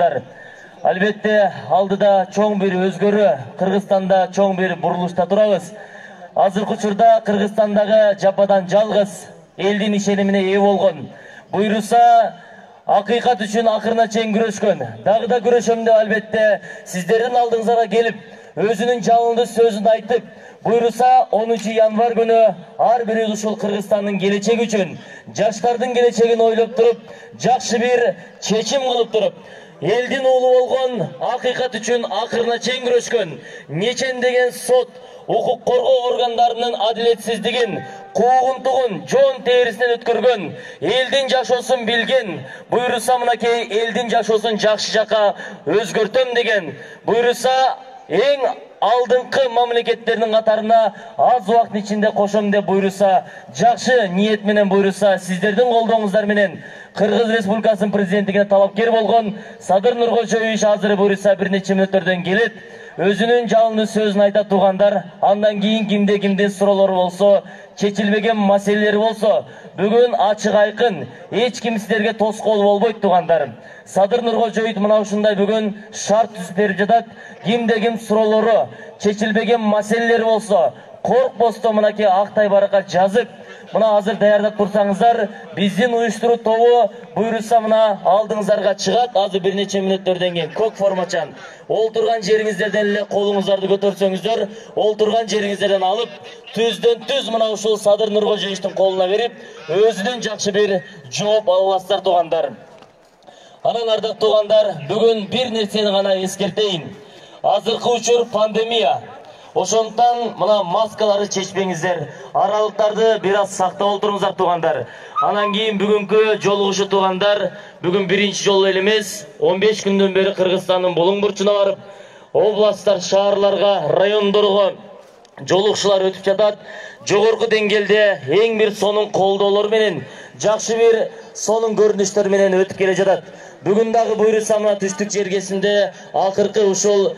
Albatta, aldыда чоң bir özgörü, Kırgızstanda чоң bir buruluşta turabız. Azırkı учурда Kırgızstandагы жападан жалгыз элдин ишенимине ээ болгон. Буйруса акыйкат үчүн акырына чейин күрөшкөн. Дагы да күрөшөм деп албетте сиздердин алдыңызга келип, өзүнүн жалынды сөзүн айтып, буйруса 10 январ күнү ар бир ушул Кыргызстандын келечеги үчүн, жаштардын келечегин ойлоп туруп, жакшы бир чечим кылып туруп, элдин уулу болгон акыйкат үчүн акырына чейин күрөшкөн, нечендеген сот, укук коргоо органдарынын адилетсиздигин, куугунтугун жоон терисинен өткөргөн, элдин жашоосун билген, буйруса мынакей элдин жашоосун жакшы жака өзгөртөм деген, буйруса эң алдыңкы мамлекеттердин катарына аз убакыттын ичинде кошом деп буйруса, жакшы ниет менен буйруса, сиздердин колдооңуздар менен Кыргыз Республикасынын президенттигине талапкер болгон Садыр Нуркожоевич азыр буйруса бир нече мүнөттөрдөн келет. Өзүнүн жалынды сөзүн айта тургандар, андан кийин кимде суроолор болсо, чечилбеген маселелер болсо, бүгүн ачык айкын, эч ким сиздерге тоскоол болбойт тугандар. Садыр Нуркожоевич мына ушундай бүгүн шарт түзүп берип жатат. Ким суроолору, чечилбеген маселелер болсо, коркпостон мынакей актай баракка жазып, мына азыр даярдап турсаңыздар, биздин уюштуруу тобу буйруса мына алдыңыздарга чыгат. Азыр бир нече мүнөттөрдөн кийин көк формачан олтурган жериңиздерден эле колуңуздарды көтөрсөңүздөр, олтурган жериңиздерден алып, түздөн түз мына ушул Садыр Нуркожоевичтин колуна берип, өзүнүн жакшы бир жооп аласыздар тугандар. Анан ардактуу тугандар, бүгүн бир нерсени гана эскертейин. Азыркы учур пандемия. Ошондуктан мына маскаларды чечпеңиздер, аралыктарды бир аз сактап олтуруңуздар тугандар. Анан кийин бүгүнкү жолугушу тугандар, бүгүн биринчи жолу эле эмес, 15 күндөн бери Кыргызстандын булуң бурчуна барып, областтар, шаарларга, райондорго жолугушуулар өтүп жатат. Жогорку деңгээлде эң бир сонун колдоолор менен, жакшы бир сонун көрүнүштөр менен өтүп келе жатат. Бүгүн дагы буйруса мына түштүк жергесинде акыркы ушул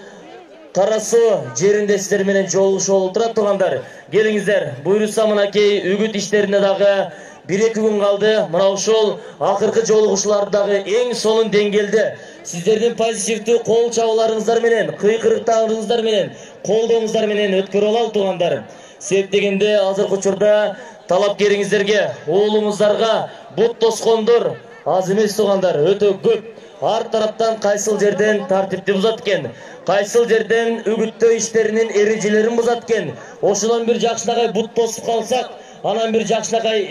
Карасу жеринде сиздер менен жолугушуп олтура тургандар. Келиңиздер, буйруса мынакей үгүт иштерине дагы 1-2 күн калды. Мына ушул акыркы жолугушуулар дагы эң сонун деңгээлде сиздердин позитивдүү кол чабууларыңыздар менен, кыйкырыктарыңыздар менен, колдооңуздар менен өткөрө алалы тугандар. Себеп дегенде азыркы учурда талапкериңиздерге, уулуңуздарга бут тоскондор аз эмес тугандар, өтө көп. Ар тараптан кайсыл жерден тартипти бузат экен, кайсыл жерден үгүттөө иштеринин эрежелерин бузат экен. Ошондон бир жакшынакай бут тосуп калсак, анан бир жакшынакай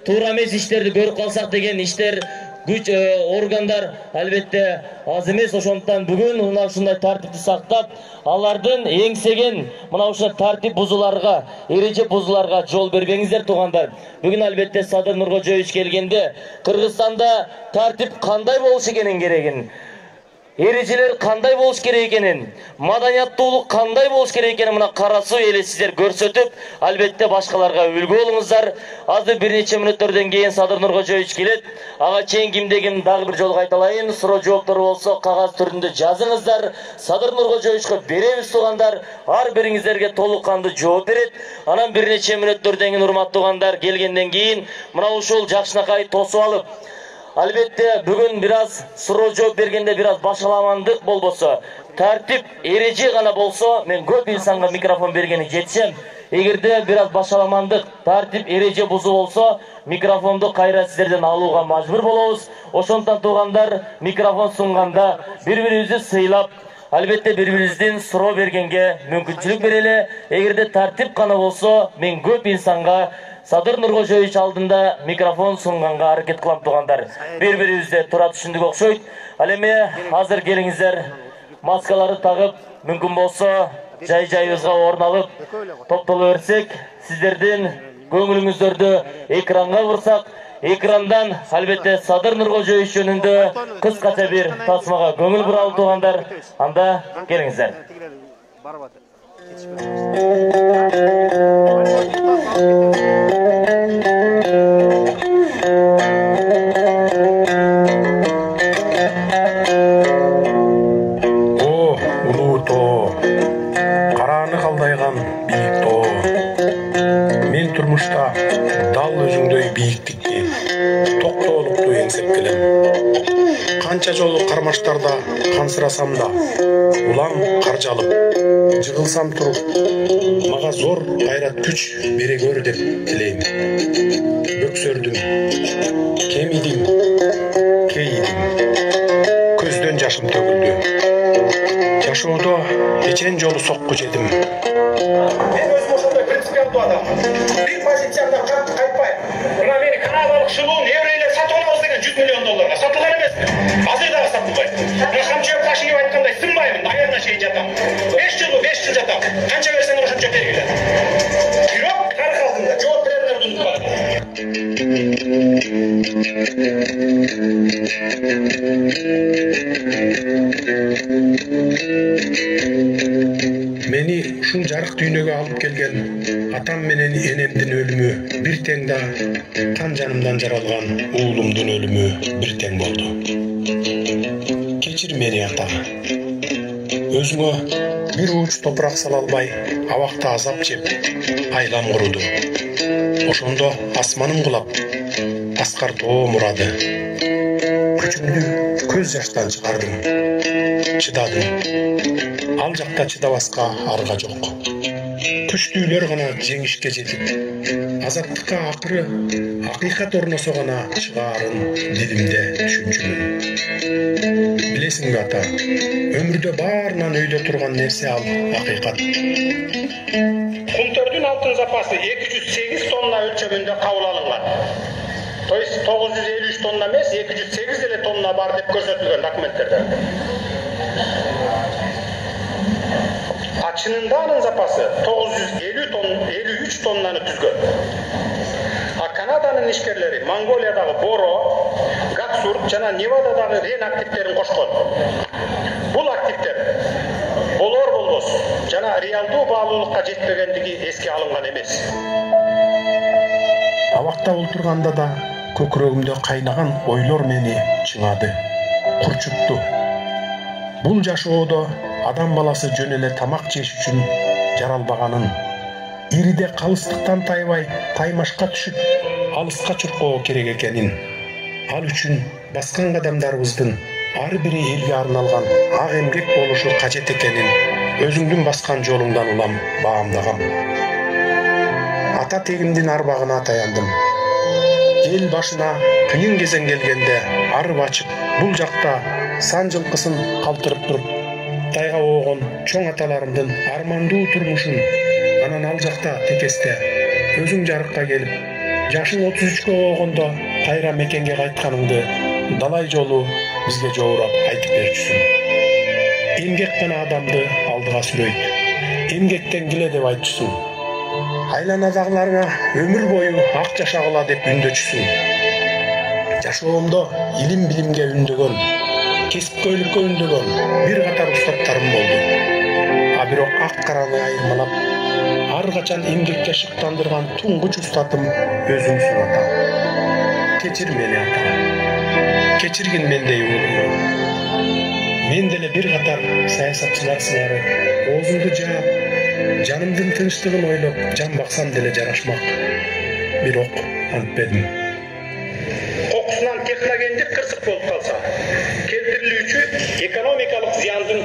туура эмес иштерди көрүп калсак деген иштер күч органдар албетте аз эмес. Ошондуктан бүгүн мына ушундай тартипти сактап, алардын эңсеген мына ушундай тартип бузууларга, эреже бузууларга жол бербеңиздер тугандар. Бүгүн албетте Садыр Нуркожоевич келгенде Кыргызстанда тартип кандай болуш керегин, эрежелер кандай болуш керек экенин, маданияттуулук кандай болуш керек экенин мына Карасу эли сиздер көрсөтүп, албетте башкаларга үлгү болуңуздар. Азыр бир нече мүнөттөрдөн кийин Садыр Нуркожоевич келет. Ага чейин кимдегин дагы бир жолу кайталайын, суроо жооптор болсо кагаз түрүндө жазыңыздар. Садыр Нуркожоевичке беребиз тугандар. Ар бириңиздерге толук кандуу жооп берет. Анан бир нече мүнөттөрдөн кийин урматтуу тугандар келгенден кийин мына ушул жакшынакай тосуп алып, албетте бүгүн бир аз суроо жооп бергенде бир аз башаламандык болбосо, тартип эреже гана болсо, мен көп инсанга микрофон бергени жетишем. Эгерде бир аз башаламандык, тартип эреже бузуу болсо, микрофонду кайра сиздерден алууга мажбур болобуз. Ошондуктан тугандар, микрофон сунганда бири-бирибизди сыйлап, албетте бири-бирибиздин суроо бергенге мүмкүнчүлүк берели. Эгерде тартип гана болсо, мен көп инсанга Садыр Нуркожоевич алдында микрофон сунганга аракет кылам тугандар. Бири-бирибизди тура түшүндүк окшойт. Ал эми азыр келиңиздер, маскаларды тагып, мүмкүн болсо жай-жайыбызга орун алып, топтоло берсек, сиздердин көңүлүңүздөрдү экранга бурсак, экрандан албетте Садыр Нуркожоевич жөнүндө кыскача бир тасмага көңүл буралы тугандар. Анда келиңиздер. Турмушта дал өзүңдөй бийиктикти, токтоолукту эңсеп келем. Канча жолу кармаштарда кансырасам да, улам каржалып, жыгылсам туруп, мага зор кайрат күч бере көр деп тилейм. Бөксөрдүм, кемидим, кейидим, көздөн жашым төгүлдү. Жашоодо кечен жолу сокку жедим. Мен өзім ошондай принципиалдуу адам. Бир позициямдан кайтпайм. Мына мени канадалык шылуун еврейлер сатып алабыз деген $100 миллион. Сатылган эмес. Азыр дагы сатылбайт. Мен Камчыбек Ташиев айткандай сынбаймын, аягына чейин жатам. 5 жыл жатам. Канча берсеңер ошончо бергиле. Бирок тарых алдында жооп берердерди унутпагыла. Meni ушул жарык дүйнөгө алып келген атам менен энемдин өлүмү бир тең да кан жанымдан жаралган уулумдун өлүмү бир тең болду. Кечир мени ата. Өзүңө бир ууч топурак сала албай, абакта азап жеп, айлам куруду. Ошондо асманым кулап, аскар тоо мурады. Күчүмдү көз жаштан чыгардым. Чыдадым. Ал жакта чыдабаска арга жок. Күчтүүлөр гана жеңишке жетип, азаттыкка акыры акыйкат орносо гана чыгаарын дилимде түшүнчүмүн. Билесиңби ата, өмүрдө баарынан өйдө турган нерсе ал акыйкат. Кумтөрдүн алтын запасы 208 тонна өлчөмүндө кабыл алынган. То есть 953 тонна эмес, 208 эле тонна бар деп көрсөтүлгөн документтерде. Чынында анын запасы 953 тоннаны түзгөн. А Канаданын ишкерлери Монголиядагы Боро, Гаксурт жана Невададагы Рен активтерин кошкон. Бул активтер болор-болбос жана реалдуу баалуулукка жетпегендиги эске алынган эмес. Абакта олтурганда да көкүрөгүмдө кайнаган ойлор мени чыңады, курчутту. Бул жашоодо адам баласы жөн эле тамак жеш үчүн жаралбаганын, ириде калыстыктан тайбай, таймашка түшүп, алыска чуркоо керек экенин, ал үчүн баскан кадамдарыбыздын ар бири элге арналган ак эмгек болушу кажет экенин өзүңдүн баскан жолуңдан улам баамдагам. Ата тегимдин арбагына таяндым. Эл башына кыйын кезең келгенде арып ачып, бул жакта сан жылкысын калтырып туруп, тайга оогон чоң аталарымдын армандуу турмушун, анан ал жакта текесте өзүң жарыкка келип, жашың 33кө оогондо кайра мекенге кайтканыңды далай жолу бизге жоорап айтып берчүсүң. Эмгек гана адамды алдыга сүрөйт. Эмгектен киле деп айтчусуң. Айланадагыларга өмүр бою ак жашагыла деп үндөчүсүң. Жашоомдо илим билимге үндөгөн, кесипкөйлүккө үндөгөн бир катар устаттарым болду. А бирок ак караны айырмалап, ар качан эмгекке шыктандырган туңгуч устатым өзүңсүң ата. Кечир мени ата. Кечиргин мендей уулумду. Мен деле бир катар саясатчылар сыңары оозумду жаап, жанымдын тынчтыгын ойлоп жан баксам деле жарашмак. Бирок антпедим. Кокусунан техногендик кырсык болуп калса, келтирилүүчү экономикалык зыяндын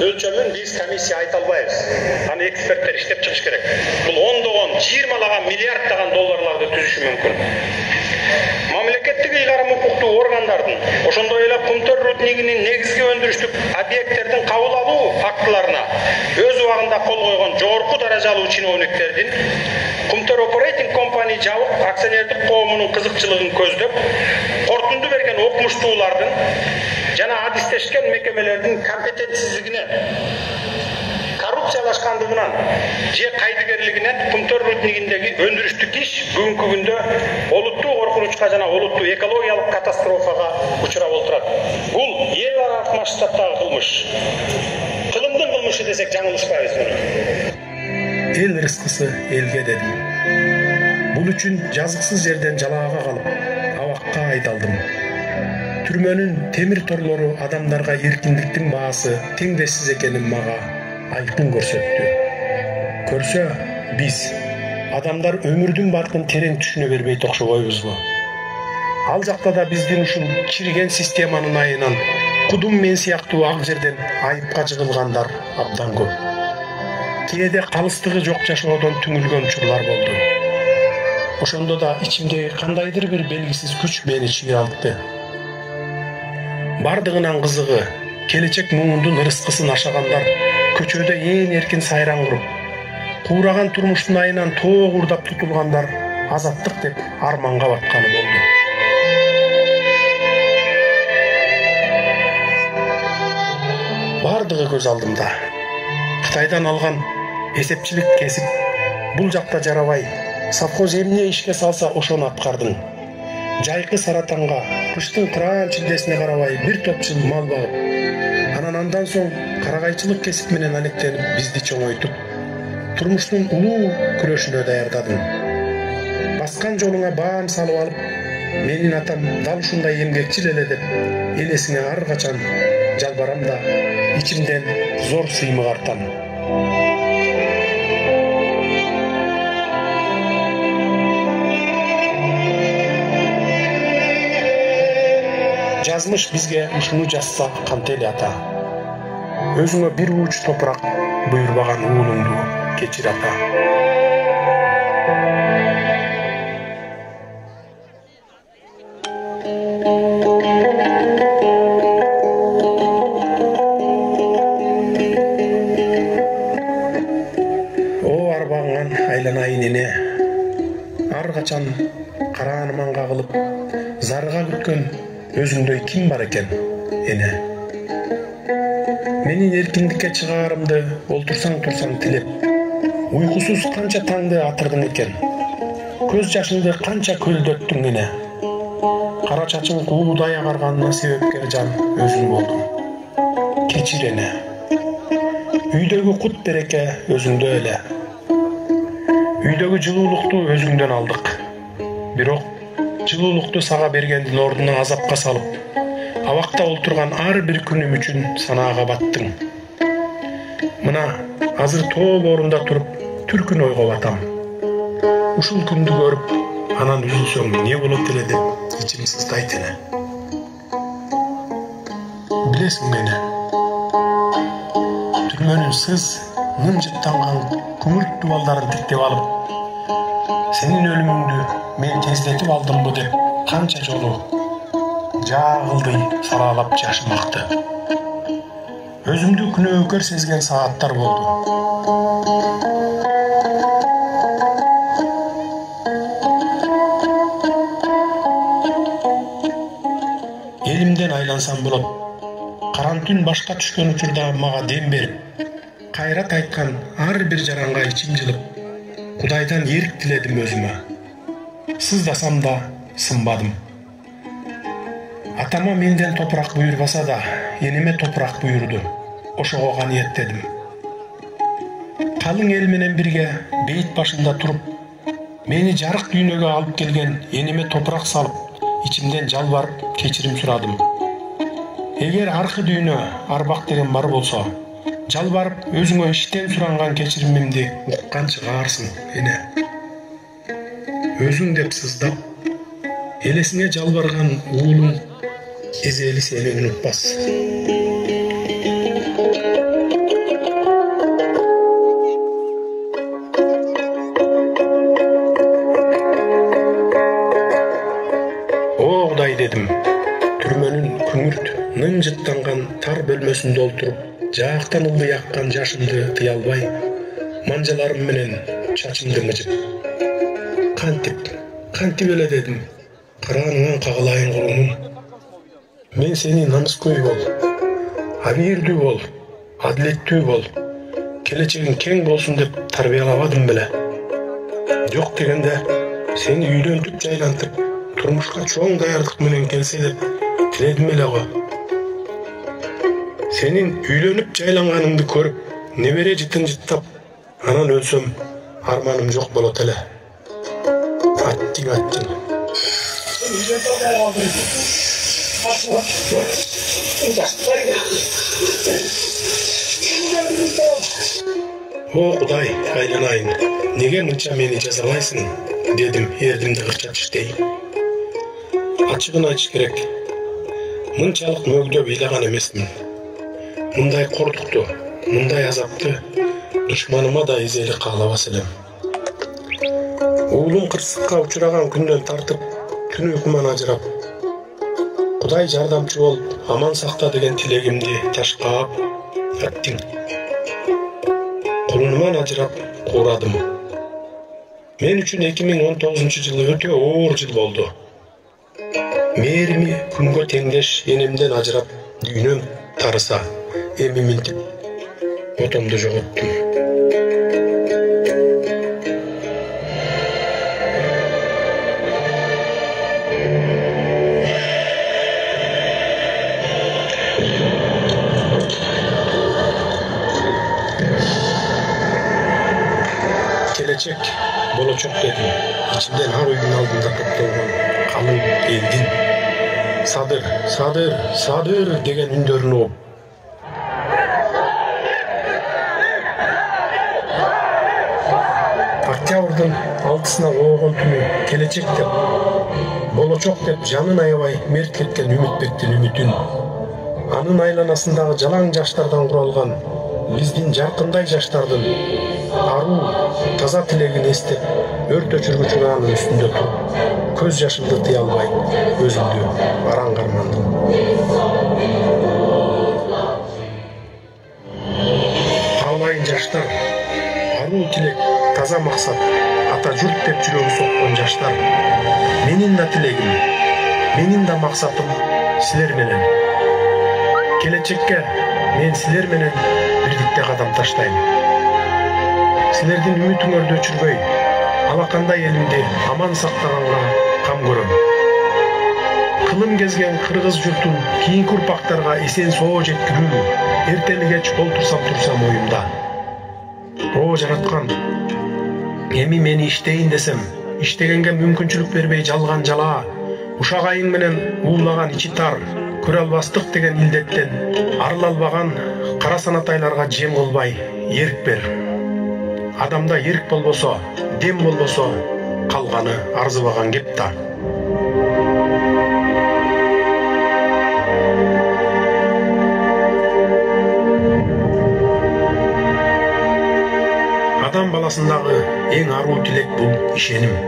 өлчөмүн биз комиссия айта албайбыз. Аны эксперттер иштеп чыгыш керек. Бул ондогон, 20 миллиарддаган долларларды түзүшү мүмкүн. Мамлекеттик ыйгарым укуктуу органдардын, ошондой эле Кумтөр руднигинин негизги өндүрүштүк объекттердин кабыл алуу фактыларына өз убагында кол койгон жогорку даражалуу чиновниктердин Кумтөр Operating Company жабык акционердик коомунун кызыкчылыгын көздөп, корутунду берген окумуштуулардын жана адистешкен мекемелердин компетентсиздигине, коррупциялашкандыгынан же кайдыгерлигинен Кумтөр руднигиндеги өндүрүштүк иш бүгүнкү күндө олуттуу коркунучка жана олуттуу экологиялык катастрофага учурап отурат. Бул эл аралык масштабтагы кылмыш. Кылымдын кылмышы десек жаңылышпайбыз муну. Эл рызкысы элге дедим. Бул үчүн жазыксыз жерден жалаага калып, абакка айдалдым. Түрмөнүн темир торлору адамдарга эркиндиктин баасы теңдешсиз экенин мага айкын көрсөттү. Көрсө, биз адамдар өмүрдүн баркын терең түшүнө бербейт окшобойбузбу? Ал жакта да биздин ушул чириген системанын айынан Кудум мен сыяктуу ак жерден айыпка жыгылгандар абдан көп. Кээде калыстыгы жок жашоодон түңүлгөн учурлар болду. Ошондо да ичимдеги кандайдыр бир белгисиз күч мени чыйралтты. Бардыгынан кызыгы, келечек муңундун ырыскысын ашагандар көчөдө ээн эркин сайран куруп, куураган турмуштун айынан тоо курдап тутулгандар азаттык деп арманга батканы болду. Бардыгы көз алдымда. Кытайдан алган эсепчилик кесип, бул жакта жарабай, совхоз эмне ишке салса ошону аткардың. Жайкы саратанга, кыштын кыраан чилдесине карабай бир топ жыл мал багып, андан соң карагайчылык кесип менен алектенип бизди чоңойтуп, турмуштун улуу күрөшүнө даярдадың. Баскан жолуңа баам салып алып, менин атам дал ушундай эмгекчил эле деп элесине ар качан жалбарам да, ичимден зор сыймык артам. Жазмыш бизге ушуну жазса кантели ата. Өзүңө бир ууч топурак буйрбаган уулуңду кечир ата. Айланайын эне, ар качан карааныман кагылып, зарга күткөн өзүңдөй ким бар экен, эне? Менин эркиндикке чыгаарымды олтурсаң турсаң тилеп, уйкусуз канча таңды атырдың экен, көз жашыңды канча көлдөттүң эне? Кара чачың куудай агарганына себепкер жан өзүң болдуң. Кечир эне. Үйдөгү кут береке өзүңдө эле. Үйдөгү жылуулукту өзүңдөн алдык. Бирок жылуулукту сага бергендин ордуна азапка салып, абакта олтурган ар бир күнүм үчүн санаага баттың. Мына азыр тоо боорунда туруп түркүн ойго батам. Ушул күндү көрүп, анан үзүлсөң не болот эле деп ичим сыздайт эле. Билесиң мени, түрмөнүн сыз нымжыттанган күмүрт дубалдарын тиктеп алып, сенин өлүмүңдү мен тездетип алдымбы деп канча жолу жаагылдый салаалап жашымакты. Өзүмдү күнөөкөр сезген сааттар болду. Элимден айлансам болот. Карантүн башка түшкөн учурда мага дем берип, кайрат айткан ар бир жаранга ичим жылып, Кудайдан эрк тиледим өзүмө. Сыздасам да сынбадым. Атама менден топурак буйрбаса да, энеме топурак буйруду. Ошого каниеттедим. Калың эл менен бирге бейит башында туруп, мени жарык дүйнөгө алып келген энеме топурак салып, ичимден жалбарып кечирим сурадым. Эгер аркы дүйнө арбак деген бар болсо, жалбарып өзүңө иштен суранган кечиримимди уккан чыгаарсың, эне. Өзүң деп сыздап, элесине жалбарган уулуң эзели сени унутпас. О Кудай дедим, түрмөнүн күңүрт нымжыттанган тар бөлмөсүндө олтуруп, жаактан ылдый аккан жашымды тыя албай, манжаларым менен чачымды мыжып. Кантип эле дедим, карааныңан кагылайын курумум. Мен сени намыскөй бол, абийирдүү бол, адилеттүү бол, келечегиң кең болсун деп тарбиялабадым беле. Жок дегенде сени үйлөнтүп жайлантып, турмушка чоң даярдык менен келсе деп тиледим эле го. Сенин үйлөнүп жайланганыңды көрүп, небере жытын жыттап, анан өлсөм, арманым жок болот эле. Аттиң. О Кудай, айланайын, неге мынча мени жазалайсың, дедим эрдимди кырча тиштей. Ачыгын айтыш керек. Мынчалык мөгдөп ыйлаган эмесмин. Мындай кордукту, мындай азапты душманыма да изелик каалабас элем. Уулум кырсыкка учураган күндөн тартып, түн уйкуман ажырап, Кудай жардамчы бол, аман сакта деген тилегимди ташкаап аттың. Кулунуман ажырап куурадым. Мен үчүн 2019-жылы өтө оор жыл болду. Мээрими күнгө теңдеш энемден ажырап, дүйнөм тарыса, эми минтип отомду жоготтум. Келечек болочок дедим. İçimden har үйдүн алдында топтолгон калың элдин Садыр, Садыр, Садыр деген үндөрүн угуп. Октябрдын 6-сына оогон түнү келечек деп, болочок деп жанын аябай мерт кеткен Үмүтбектин үмүтүн, анын айланасындагы жалаң жаштардан куралган биздин жаркындай жаштардын аруу таза тилегин эстеп, өрт өчүргүч ураанын үстүндө туруп, көз жашымды тыя албай, өзүмдү бараң кармандым. Каалайын жаштар, аруу тилек, таза максат, ата журт деп жүрөгү соккон жаштар. Менин да тилегим, менин да максатым силер менен. Келечекке мен силер менен бирдикте кадам таштайм. Силердин үмүтүңөрдү өчүрбөй, алакандай элимди аман сактаганга кам көрөм. Кылым кезген кыргыз журтун кийинки урпактарга эсен соо жеткирүү эртели кеч турсам оюмда. О жараткан, эми мени иштейин десем, иштегенге мүмкүнчүлүк бербей жалган жала, ушак айың менен уулаган ичи тар, көрө албастык деген илдеттен арыла албаган кара санатайларга жем кылбай эрк бер. Адамда эрк болбосо, дем болбосо, калганы арзыбаган кеп да. Адам баласындагы эң аруу тилек бул ишеним.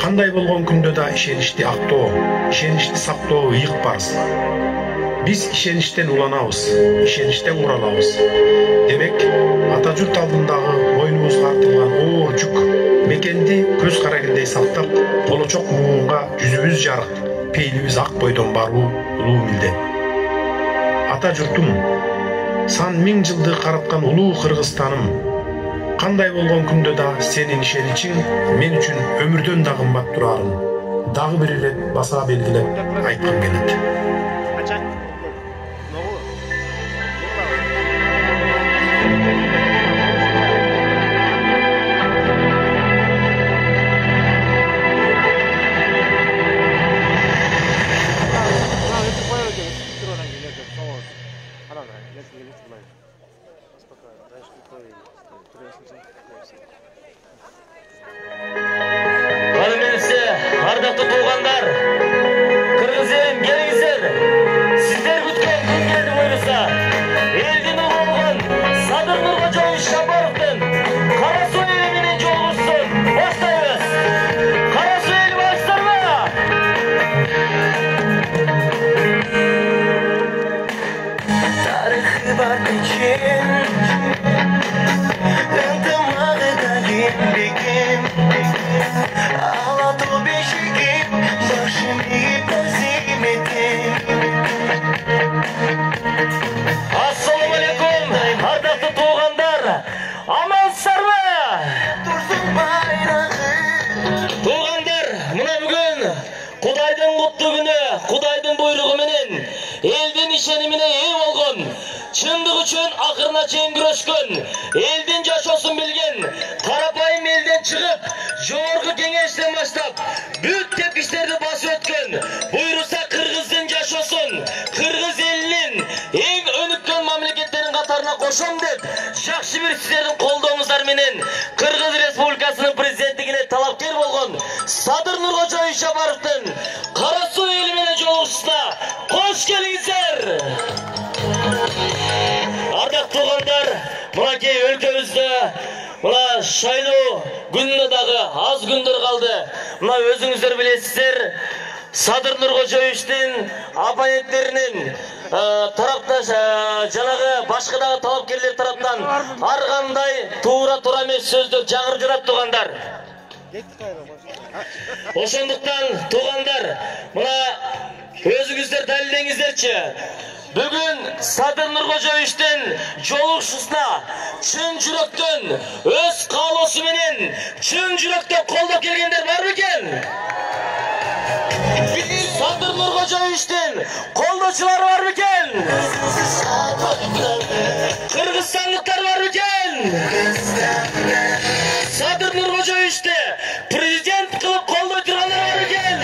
Кандай болгон күндө да ишеничти актоо, ишеничти сактоо ыйык парыз. Биз ишеништен уланабыз, ишеништен куралабыз. Демек, ата журт алдындагы мойнубузга артылган оор жүк мекенди көз карагендей сактап, болочок муунга жүзүбүз жарык, пейлибиз ак бойдон баруу улуу милдет. Ата журтум, сан миң жылды караткан улуу Кыргызстаным, кандай болгон күндө да сенин ишеничиң мен үчүн өмүрдөн да кымбат турарын дагы бир ирет баса белгилеп айткым келет. Ардактуу туугандар, кыргыз элим келиңиздер. Сиздер күткөн күн келди буйруса. Элдин улу болгон Садыр Нуркожоевич Жапаровдун Кара Суу эли менен жолугушсын. Баштайбыз. Кара Суу эли баштарма. Тарыхы бар печен, ынтымағы да еңбегім, алату бешігім, башым иіп тәзім етем. Ассалаумалейкум, ардақты туғандар, амансыздарбы? Тұрсын байрағы. Туғандар, мына бүгін Кудайдын куттуу күнү, Кудайдын буйругу менен элдин ишенимине ээ болгон, чындык үчүн акырына чейин күрөшкөн, элдин жашоосун билген, карапайым элден чыгып, жогорку кеңештен баштап, бүт тепкичтерди басып өткөн, буйруса кыргыздын жашоосун, кыргыз элинин эң өнүккөн мамлекеттердин катарына кошом деп, жакшы бир сиздердин колдооңуздар менен Кыргыз Республикасынын президенттигине талапкер болгон Садыр Нуркожоевич Жапаровдун Кара Суу эли менен жолугушуна кош Мынакей өлкөбүздө мына шайлоо күнүнө дагы аз күндөр калды. Мына өзүңүздөр билесиздер, Садыр Нуркожоевичтин оппоненттеринин тарапташ жанагы башка дагы талапкерлер тараптан ар кандай туура эмес сөздөр жагырып жатат туугандар. Ошондуктан туугандар, мына өзүңүздөр далилдеңиздерчи. Бүгүн Садыр Нуркожоевичтин жолугушусуна чын жүрөктөн, өз каалоосу менен чын жүрөктөн колдоп келгендер бар бекен? Садыр Нуркожоевичтин колдоочулары бар бекен? Кыргызстандыктар бар бекен? Садыр Нуркожоевичти президент кылып колдой тургандар бар бекен?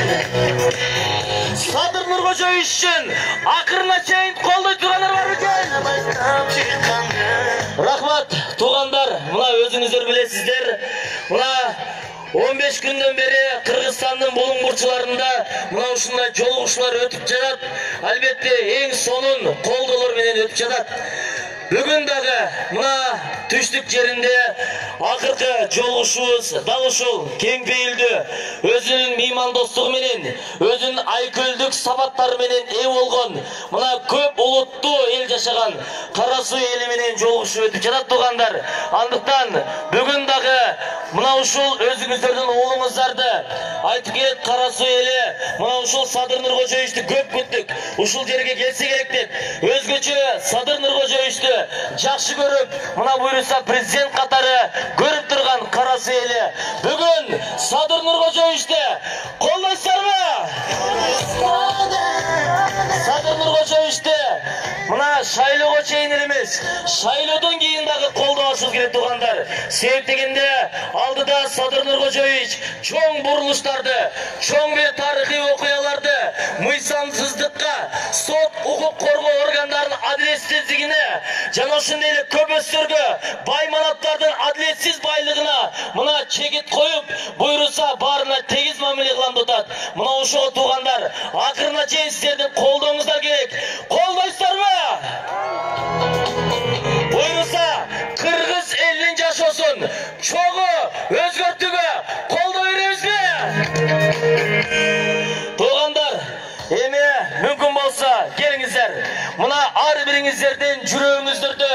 Садыр Нуркожоевич үчүн акырына чейин колдой тургандар бар бекен? Рахмат, туугандар, мына өзүңүздөр билесиздер, мына 15 күндөн бери Кыргызстандын булуң бурчуларында мына ушундай жолугушуулар өтүп жатат. Албетте эң сонун колдоолор менен өтүп жатат. Бүгүн дагы мына түштүк жеринде акыркы жолугушуубуз дал ушул кең пейилдүү, өзүнүн меймандостугу менен, өзүнүн айкөлдүк сапаттары менен ээ болгон, мына көп улуттуу эл жашаган Кара Суу эли менен жолугушуп өтүп жатат туугандар. Андыктан бүгүн дагы мына ушул өзүңүздөрдүн уулуңуздарды айтып келет Кара Суу эли мына ушул Садыр Нуркожоевичти көп күттүк, ушул жерге келсе керек деп. Өзгөчө Садыр Нуркожоевичти жакшы көрүп, мына буйруса президент катары көрүп турган Кара Суу эли бүгүн Садыр Нуркожоевичти колдойсуздарбы? Садыр Нуркожоевичти мына шайлоого чейин эмес, шайлоодон кийин дагы колдобашыбыз керек туугандар. Себеп дегенде алдыда Садыр Нуркожоевич чоң бурулуштарды, чоң бир тарыхый окуяларды, мыйзамсыздыкка, сот укук коргоо органдарынын адилетсиздигине, жана ошондой эле көпөстөргө, бай манаптардын адилетсиз байлыгына мына чегит коюп, буйруса баарына тегиз мамиле кылам деп атат. Мына ошого туугандар, акырына чейин сиздердин колдооңуздар керек. Колдойсуздарбы? Буйруса кыргыз элинин жашоосун чогуу өзгөртүүгө колдой беребизби? Туугандар, эми мүмкүн болсо келиңиздер. Мына ар бириңиздердин жүрөгүңүздөрдө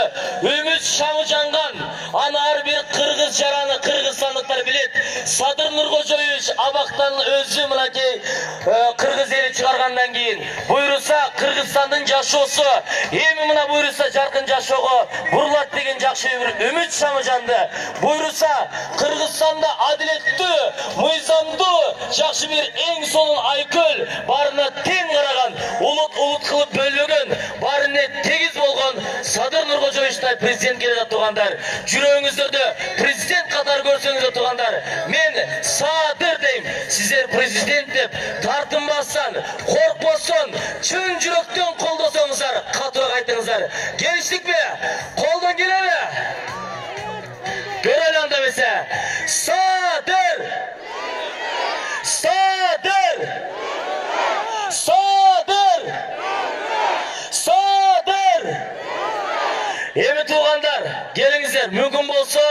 үмүт шамы жанган, аны ар бир кыргыз жараны кыргызстандыктар билет. Садыр Нуркожоевич абактан өзү мынакей кыргыз эли чыгаргандан кийин буйруса Кыргызстандын жашоосу эми мына буйруса жаркын жашоого бурулат деген жакшы бир үмүт шамы жанды. Буйруса Кыргызстанда адилеттүү, мыйзамдуу, жакшы бир эң сонун айкөл, баарына тең караган, улут кылып бөлбөгөн, баарына тегиз болгон Садыр Нуркожоевичтай президент келе туугандар. Жүрөгүңүздөрдө президент катары көрсөңүздөр туугандар. Мен Садыр дейм, сиздер президент деп тартынбастан, коркпостон, чын жүрөктөн колдосоңуздар, катуураак айтыңыздар. Келиштикпи? Колдон келеби? Көрөлү анда эмесе. Садыр! Садыр! Садыр! Садыр! Эми туугандар, келиңиздер, мүмкүн болсо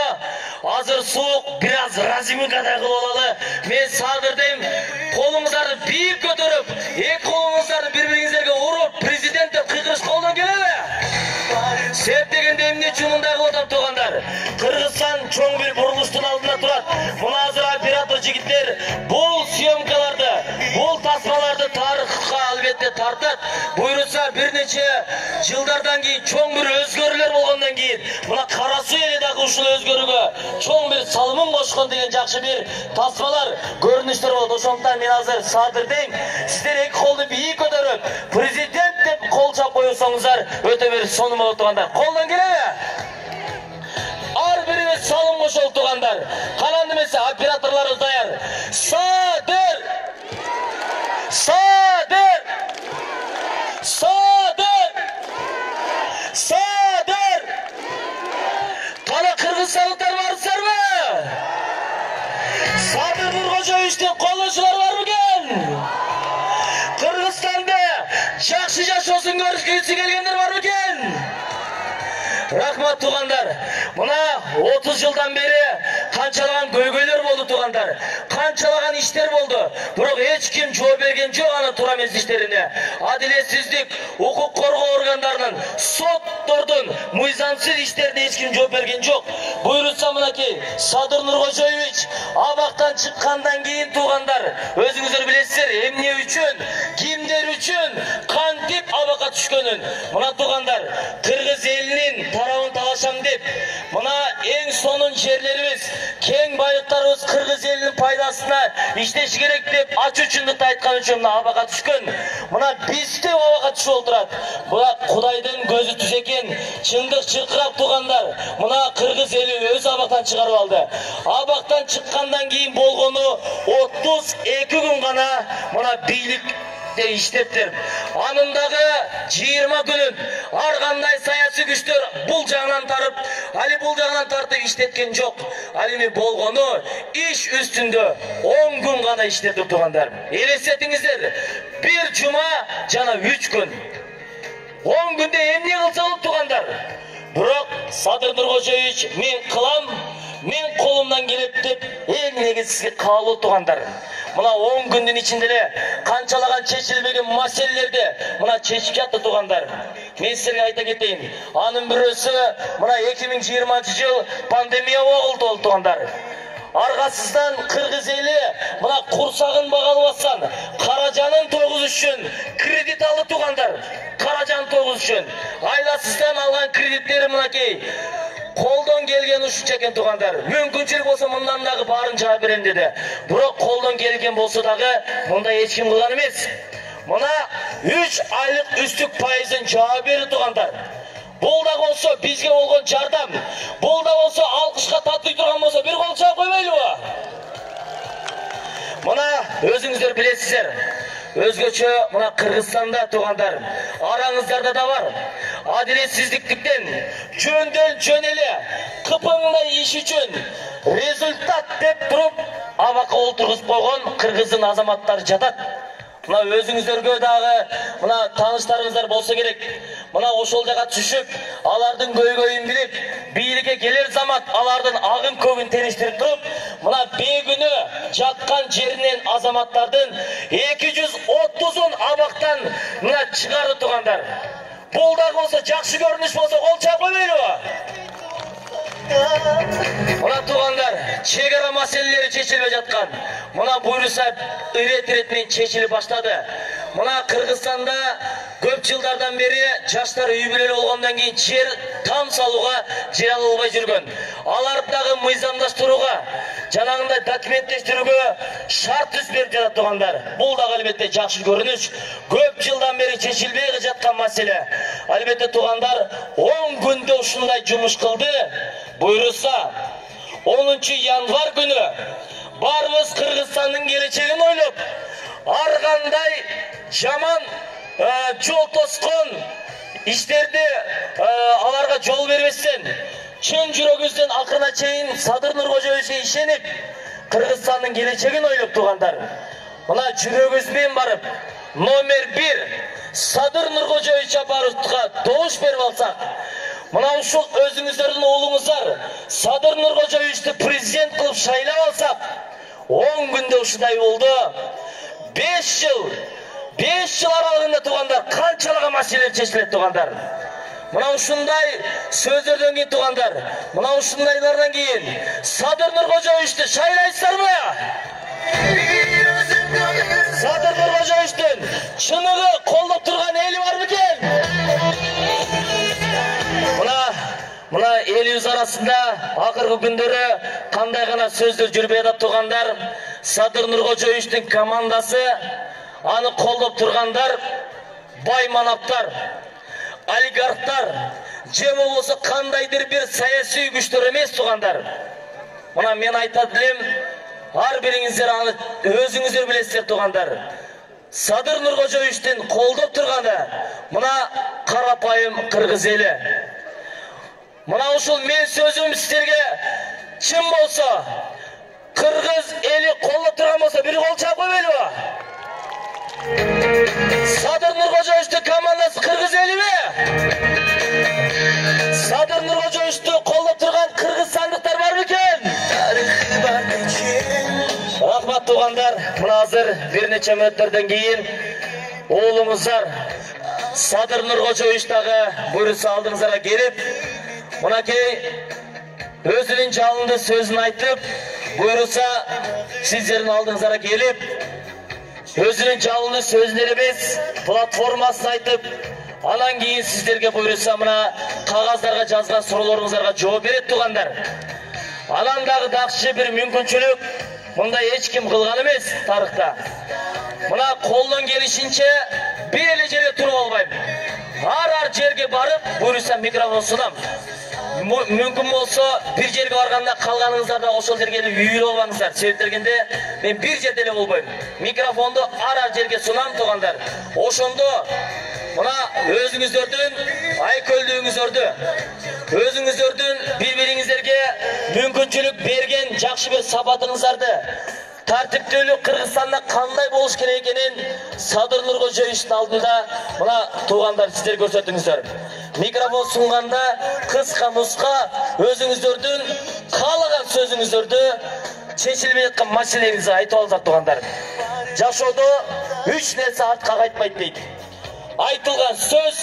азыр суук, бир аз разимикада кылып алалы. Мен Садыр дейм, колуңуздарды бийик көтөрүп, эки колуңуздарды бири-бириңиздерге уруп, президент деп кыйкырыш колдон келеби? Себеп дегенде эмне үчүн мындай кылып атат туугандар? Кыргызстан чоң бир бурулуштун алдында турат. Мына азыр оператор жигиттер бул съемкаларды, бул тасмаларды тарыхка албетте тартат. Буйруса бир нече жылдардан кийин чоң бир өзгөрүүлөр болгондон кийин мына Кара Суу эли дагы ушул өзгөрүүгө чоң бир салымын кошкон деген жакшы бир тасмалар, көрүнүштөр болот. Ошондуктан мен азыр Садыр дейм, сиздер эки колду бийик көтөрүп, президент деп кол чап коюсоңуздар өтө бир сонун болот туугандар. Колдон келеби? Ар бирибиз салым кошолук туугандар. Калан эмесе операторлорубуз даяр. Садыр! Садыр! Садыр! Садыр! Кана кыргызстандыктар барсыздарбы? Садыр Нуркожоевичтин колдоочулары бар бекен? Кыргызстанда жакшы жашоосун көрүшкүсү келгендер бар бекен? Рахмат туғандар. Мына 30 жылдан бері қаншалаған көйгөйлер болды туғандар. Қаншалаған іштер болды. Бірақ ешкім жооп берген жоқ аны тура емес іштеріне. Адилетсіздік, құқық қорғау органдарының, соттордун мыйзамсыз іштеріне ешкім жооп берген жоқ. Бұйырса мынакей Садыр Нуркожоевич абақтан шыққандан кейін туғандар, өзіңіздер білесіздер, эмне үчүн, кимдер үчүн, кантип абакка түшкөнүн. Мына туғандар, Кыргыз элинин тарабын талашам деп, мына эң сонун жерлерибиз, кең байлыктарыбыз Кыргыз элинин пайдасына иштеши керек деп ачуу-чындыкты айткан үчүн мына абакка түшкөн. Мына бизди абакка түшүп отурат. Буга Кудайдын көзү түз экен. Чындык чыркырап туғандар, мына Кыргыз эли өз абактан чыгарып алды. Абактан чыккандан кийин болгону 32 күн гана мына бийликте иштептир. Анындагы 20 күнүн ар кандай саясий күчтөр бул жагынан тарып, али бул жагынан тартып иштеткен жок. Ал эми болгону иш үстүндө 10 күн гана иштетип тургандар. Элестетиңиздер, бир жума жана 3 күн. 10 күндө эмне кылса болот туғандар. Бирок Садыр Нуркожоевич мен кылам, мен колумдан келет деп эң негизги каалоо туғандар. Мына 10 күндүн ичинде эле канчалаган чечилбеген маселелерди мына чечип жатты туғандар. Мен силерге айта кетейин. Анын бирөөсү мына 2020 жыл пандемия болду туғандар. Аргасыздан Кыргыз эли мына курсагын багалбастан каражанын тогуз үчүн кредит алды туғандар. Каражан тогуз үчүн айласыздан алган кредиттери мынакей колдон келген ушунча экен туғандар. Мүмкүнчүлүк болсо мындан дагы баарын жаап берем деди. Бирок колдон келген болсо дагы мында эч ким кылган эмес. Мына 3 айлык үстүк пайызын жаап берди туғандар. Бул да болсо бизге болгон жардам. Бул да болсо алкышка татый турган болсо бир кол чаап койбойлубу? Мына өзүңүздөр билесиздер. Өзгөчө мына Кыргызстанда туғандар, араңыздарда да бар. Адилетсиздиктен жөндөн жөн эле кыпыңдай иш үчүн результат деп туруп абакка олтургузуп койгон Кыргыздын азаматтары жатат. Мына өзүңүздөргө дагы мына тааныштарыңыздар болсо керек. Мына ошол жака түшүп, алардын көйгөйүн билип, бийликке келер замат алардын агын көгүн териштирип туруп, мына бегүнү жаткан жеринен азаматтардын 230-ун абактан мына чыгарды туғандар. Бул дагы болсо жакшы көрүнүш болсо кол чаап койбойлубу? Мына туғандар, чегара маселелери чечилбей жаткан. Мына буйруса ирет менен чечилип баштады. Мына Кыргызстанда көп жылдардан бери жаштар үй бүлөлүү болгондон кийин жер там салууга жер ала албай жүргөн. Аларды дагы мыйзамдаштырууга, жанагындай документтештирүүгө шарт түзүп жатат туғандар. Бул дагы албетте жакшы көрүнүш. Көп жылдан бери чечилбей жаткан маселе. Албетте туғандар 10 күндө ушундай жумуш кылды. Буйруса 10 январ күнү барыбыз Кыргызстандын келечегин ойлоп, ар кандай жаман жол тоскон иштерди аларга жол бербестен, чын жүрөгүбүздөн акырына чейин Садыр Нуркожоевичке ишенип, Кыргызстандын келечегин ойлоп туғандар. Мына жүрөгүбүз менен барып, номер 1 Садыр Нуркожоевич Жапаровга добуш берип алсак, мына ушул өзүңүздөрдүн уулуңуздар Садыр Нуркожоевичти президент кылып шайлап алсак, 10 күндө ушундай болду. 5 жыл аралыгында туғандар канчалаган маселелер чечилет туғандар. Мына ушундай сөздөрдөн кийин туғандар, мына ушундайлардан кийин Садыр Нуркожоевичти шайлайсыздарбы? Садыр Нуркожоевичтин чыныгы колдоп турган эли бар бекен? Мына элибиз арасында акыркы күндөрү кандай гана сөздөр жүрбөй атат туғандар. Садыр Нуркожоевичтин командасы, аны колдоп тургандар бай манаптар, олигархтар, же болбосо кандайдыр бир саясий күчтөр эмес туғандар. Мына мен айтат элем, ар бириңиздер аны өзүңүздөр билесиздер туғандар. Садыр Нуркожоевичтин колдоп турганы мына карапайым кыргыз эли. Мына ушул мен сөзүм сиздерге чын болсо, кыргыз эли колдоп турган болсо бир кол чаап койбойлубу? Садыр Нуркожоевичтин командасы кыргыз элиби? Садыр Туғандар, мына азыр bir neçe мүнөттөрдөн кийин оğlumuzlar Sadır Nurkoçoviç'tagы buyrusa алдыңыздарга келип, мынакей өзүнүн жалынды сөзүн айтып, buyrusa сиздердин алдыңыздарга келип, өзүнүн жалынды сөзүн эмес, платформасын айтып, анан кийин сиздерге buyrusa мына кагаздарга жазган суроолоруңуздарга жооп берет тугандар. Анан дагы дакшы бир мүмкүнчүлүк, мындай эч ким кылган эмес тарыхта. Мына колдон келишинче бир эле жерге туруп албайм. Ар жерге барып, buyrusa микрофон сунам. Мүмкүн болсо бир жерге барганда калганыңыздар да ошол жерге үйүлүп албаңыздар. Себеп дегенде мен бир жерде эле болбойм. Микрофонду ар жерге сунам тугандар. Ошондо мына өзүңүздөрдүн айкөлдүгүңүздөрдү, өзүңүздөрдүн бири-бириңиздерге мүмкүнчүлүк берген жакшы бир сабатыңыздарды, тартиптүүлүк Кыргызстанда кандай болуш керек экенин Садыр Нуркожоевичтин алдында мына туугандар сиздер көрсөтүңүздөр. Микрофон сунганда кыска нуска өзүңүздөрдүн каалаган сөзүңүздөрдү, чечилбей аткан маселеңизди айтып алыңыздар туугандар. Жашоодо 3 нерсе артка кайтпайт дейт. Айтылган сөз,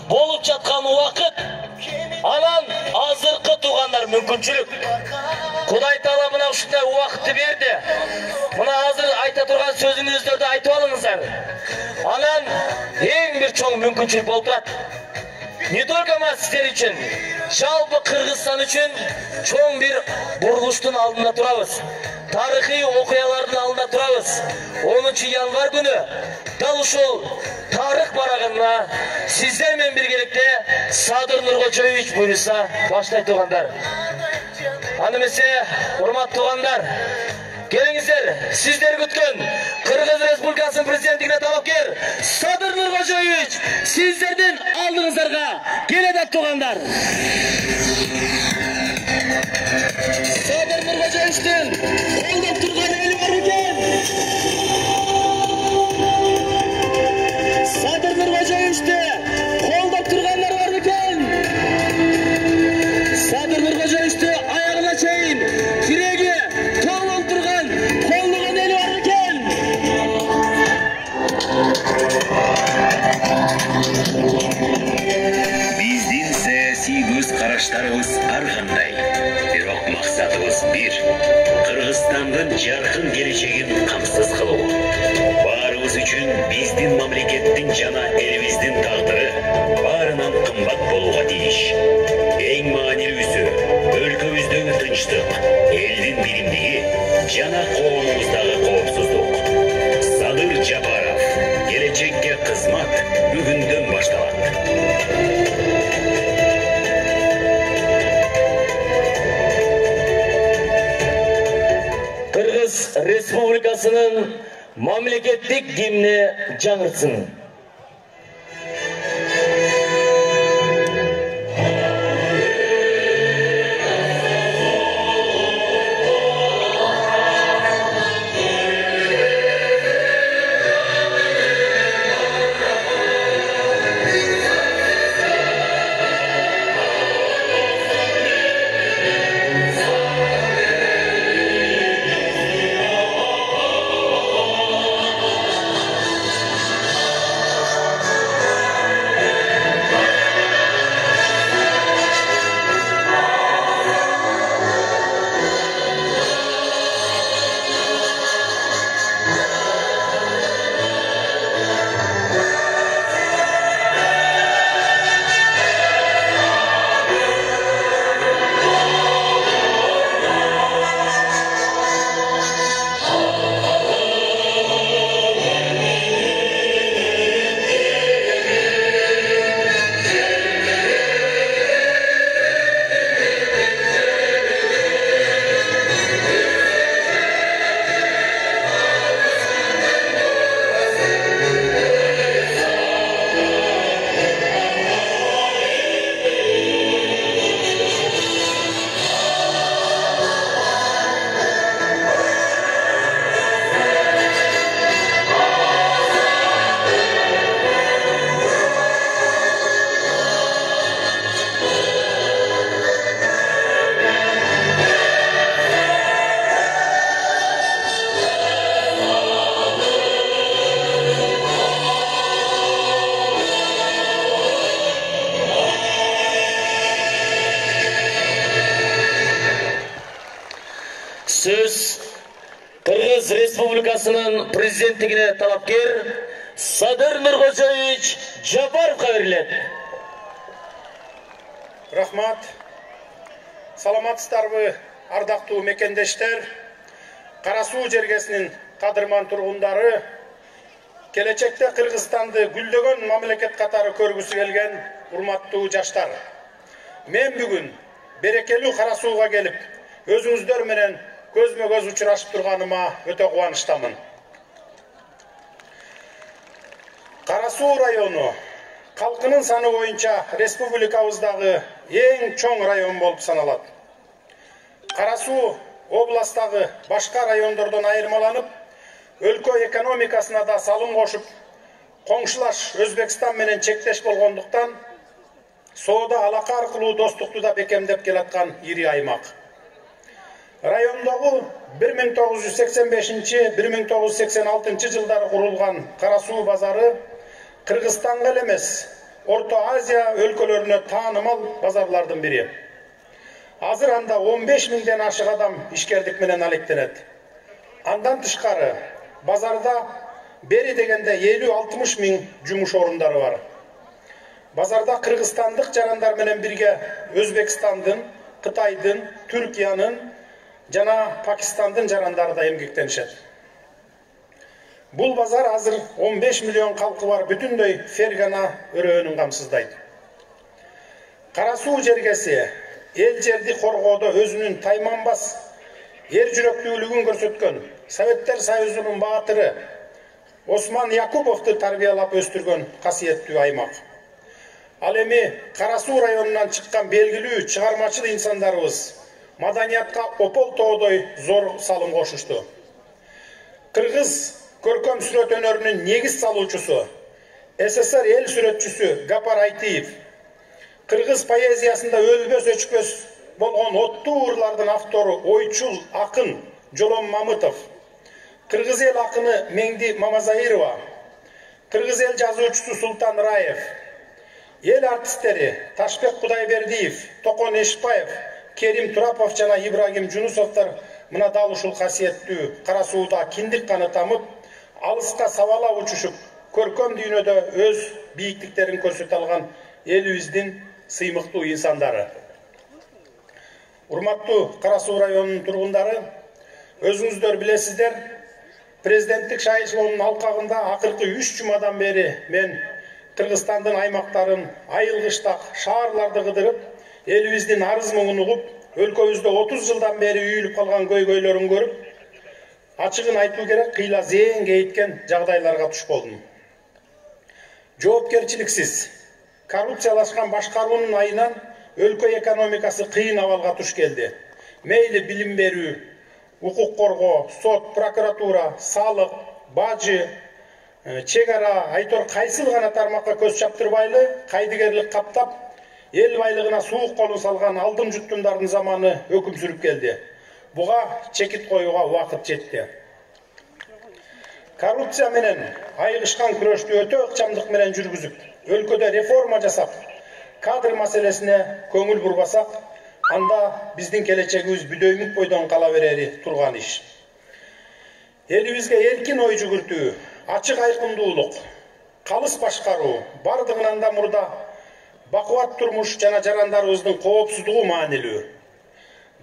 болуп жаткан убакыт, анан азыркы туугандар мүмкүнчүлүк. Кудай Таала мына ушундай убакытты берди. Мына азыр айта турган сөзүңүздөрдү айтып алыңыздар. Анан эң бир чоң мүмкүнчүлүк болуп турат. Не только сиздер үчүн, жалпы Кыргызстан үчүн чоң бир бурулуштун алдында турабыз. Тарыхый окуялардын алдында турабыз. 10 январь күнү дал ушул тарых барагына сиздер менен биргеликте Садыр Нуркожоевич буйруса баштайт туугандар. Аны эмесе, урматтуу туугандар, келиңиздер, сиздер күткөн Кыргыз Республикасынын президенттигине талапкер Садыр Нуркожоевич сиздердин алдыңыздарга келет туугандар. Садыр Нуркожоевичтин колдоп турган эли бар экен. Садыр Нуркожоевичти колдоп тургандар бар экен. Садыр Нуркожоевичти аягына чейин тиреги тоолонуп турган колдогон эли бар экен. Биздин саясий көз караштарыбыз ар кандай, бирок максатыбыз бир. Кыргызстандын жаркын келечегин камсыз кылуу. Баарыбыз үчүн биздин мамлекеттин жана элибиздин тагдыры баарынан кымбат болууга тийиш. Эң маанилүүсү өлкөбүздөгү тынчтык, элдин биримдиги жана коомубуздагы коопсуздук. Садыр Жапаров, келечекке кызмат бүгүндөн башталат. Кыргыз Республикасынын мамлекеттик гимни жаңыртсын. Республикасының президенттігіне талапкер Садыр Нұрғожаевич Жапаровқа беріледі. Рахмат. Саламатсыздарбы, ардактуу мекендештер, Кара Суу жергесинин кадырман тургундары, келечекте Кыргызстанды гүлдөгөн мамлекет катары көргүсү келген урматтуу жаштар. Мен бүгүн берекелүү Кара Сууга келип, өзүңүздөр менен көзмө-көз учурашып турганыма өтө кубанычтамын. Кара Суу району калкынын саны боюнча республикабыздагы эң чоң район болуп саналат. Кара Суу областагы башка райондордон айырмаланып, өлкө экономикасына да салым кошуп, коңшулаш Өзбекстан менен чектеш болгондуктан соода алака аркылуу достукту да бекемдеп келаткан ири аймак. Райондогу 1985-1986 жылдары курулган Кара Суу базары Кыргызстанга эле эмес, Орто Азия өлкөлөрүнө таанымал базарлардын бири. Азыр анда 15 миңден ашык адам ишкердик менен алектенет. Андан тышкары базарда бери дегенде 50-60 миң жумуш орундары бар. Базарда кыргызстандык жарандар менен бирге Өзбекстандын, Кытайдын, Түркиянын жана Пакистандын жарандары да эмгектенишет. Бул базар азыр 15 миллион калкы бар бүтүндөй Фергана өрөөнүн камсыздайт. Кара Суу жергеси эл жерди коргоодо өзүнүн тайманбас эр жүрөктүүлүгүн көрсөткөн Советтер Союзунун баатыры Осман Якуповду тарбиялап өстүргөн касиеттүү аймак. Ал эми Кара Суу районунан чыккан белгилүү чыгармачыл инсандарыбыз маданиятка опол-тоодой зор салым кошушту. Кыргыз көркөм сүрөт өнөрүнүн негиз салуучусу, СССР эл сүрөтчүсү Гапар Айтиев, кыргыз поэзиясында өлбөс өчпөс болгон оттуу ырлардын автору ойчул акын Жолом Мамытов, кыргыз эл акыны Меңди Мамазаирова, кыргыз эл жазуучусу Султан Раев, эл артисттери Ташбек Кудайбердиев, Токон Эшпаев, Керим Турапов жана Ибрагим Жунусовдор мына дал ушул касиеттүү Кара Сууда киндик каны тамып, алыска сабала учушуп, көркөм дүйнөдө өз бийиктиктерин көрсөтө алган элибиздин сыймыктуу инсандары. Урматтуу Кара Суу районунун тургундары, өзүңүздөр билесиздер, президенттик шайлоонун алкагында акыркы 3 жумадан бери мен Кыргызстандын аймактарын, айылгыштак шаарларды кыдырып, элибиздин арыз муңун угуп, өлкөбүздө 30 жылдан бери үйүлүп калган көйгөйлөрүн көрүп, ачыгын айтуу керек, кыйла зээн кейиткен жагдайларга туш болдум. Жоопкерчиликсиз, коррупциялашкан башкаруунун айынан өлкө экономикасы кыйын абалга туш келди. Мейли билим берүү, укук коргоо, сот, прокуратура, салык, бажы, чек ара, айтор кайсыл гана тармакка көз чаптырбайлы, кайдыгерлик каптап, эл байлыгына суук колун салган алдым жуттумдардын заманы өкүм сүрүп келди. Буга чекит коюуга убакыт жетти. Коррупция менен айыгышкан күрөштү өтө ыкчамдык менен жүргүзүп, өлкөдө реформа жасап, кадр маселесине көңүл бурбасак, анда биздин келечегибиз бүдөймүк бойдон кала берери турган иш. Элибизге эркин ой жүгүртүү, ачык айкындуулук, калыс башкаруу, бардыгынан да мурда бакубат турмуш жана жарандарыбыздын коопсуздугу маанилүү.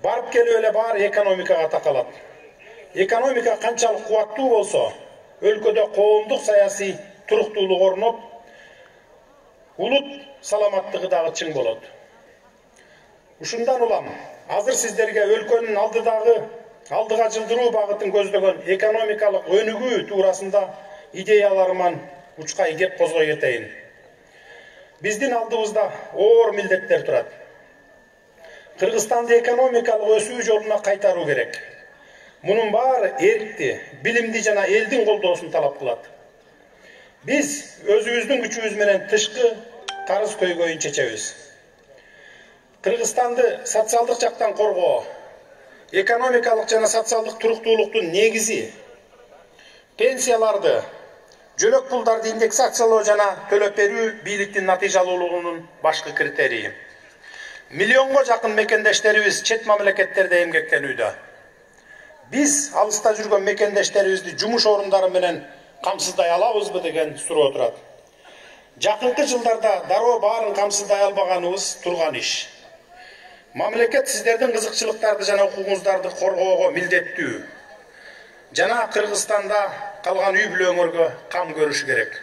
Барып келип эле баары экономикага такалат. Экономика канчалык кубаттуу болсо, өлкөдө коомдук саясий туруктуулук орноп, улут саламаттыгы дагы чың болот. Ушундан улам, азыр сиздерге өлкөнүн алдыга жылдыруу багытын көздөгөн экономикалык өнүгүү туурасында идеяларыман учкай кеп козгой кетейин. Биздин алдыбызда оор милдеттер турат. Кыргызстанды экономикалык өсүү жолуна кайтаруу керек. Мунун баары эркти, билимди жана элдин колдоосун талап кылат. Биз өзүбүздүн күчүбүз менен тышкы карыз көйгөйүн чечебиз. Кыргызстанды социалдык жактан коргоо, экономикалык жана социалдык туруктуулуктун негизи пенсияларды, жөлөк пулдарды индексациялоо жана төлөп берүү бийликтин натыйжалуулугунун башкы критерийи. Миллионго жакын мекендештерибиз чет мамлекеттерде эмгектенүүдө. Биз алыста жүргөн мекендештерибизди жумуш орундары менен камсыздай алабызбы деген суроо турат. Жакынкы жылдарда дароо баарын камсыздай албаганыбыз турган иш. Мамлекет сиздердин кызыкчылыктарды жана укугуңуздарды коргоого милдеттүү. Жана Кыргызстанда калган үй бүлөңөргө кам көрүшү керек.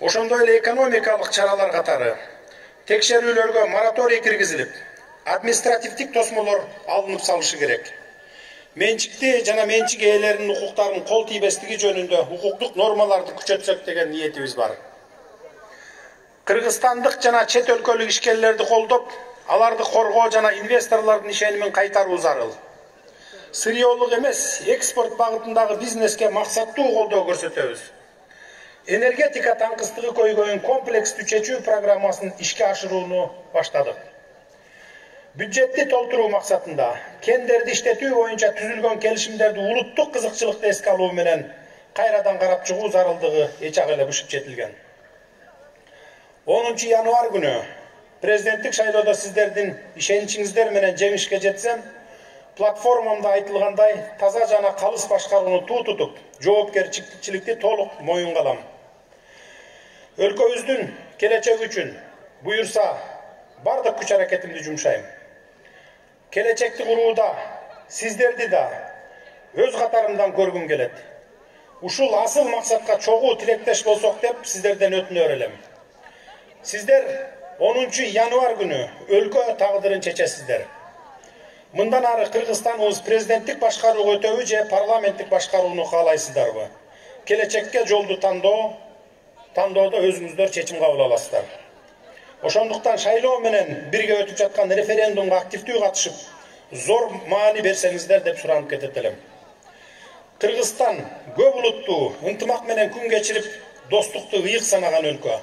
Ошондой эле экономикалык чаралар катары текшерүүлөргө мораторий киргизилип, административдик тосмолор алынып салышы керек. Менчикти жана менчик ээлеринин укуктарынын кол тийбестиги жөнүндө укуктук нормаларды күчөтсөк деген ниетибиз бар. Кыргызстандык жана чет өлкөлүк ишкерлерди колдоп, аларды коргоо жана инвесторлордун ишенимин кайтаруу зарыл. Сырьеолук эмес, экспорт багытындагы бизнеске максаттуу колдоо көрсөтөбүз. Энергетика таңкыстыгы көйгөйүн комплекстүү чечүү программасын ишке ашырууну баштадык. Бюджетти толтуруу максатында кендерди иштетүү боюнча түзүлгөн келишимдерди улуттук кызыкчылыкты эске алуу менен кайрадан карап чыгуу зарылдыгы эч ак эле бышып жетилген. 10 январь күнү президенттик шайлоодо сиздердин ишеничиңиздер менен жеңишке жетсем, платформамда айтылгандай таза жана калыс башкарууну туу тутуп, жоопкерчиликти толук моюнга алам. Өлкөбүздүн келечеги үчүн буюрса бардык күч аракетимди жумшайм. Келечекти курууда сиздерди да өз катарымдан көргүм келет. Ушул асыл максатка чогуу тилектеш болсок деп сиздерден өтүнөр элем. Сиздер 10 январь күнү өлкө тагдырын чечесиздер. Мындан ары Кыргызстаныбыз президенттик башкарууга өтөбү же парламенттик башкарууну каалайсыздарбы? Келечекке жолду тандоодо өзүңүздөр чечим кабыл аласыздар. Ошондуктан шайлоо менен бирге өтүп жаткан референдумга активдүү катышып, зор маани берсеңиздер деп суранып кетет элем. Кыргызстан көп улуттуу, ынтымак менен күн кечирип, достукту ыйык санаган өлкө.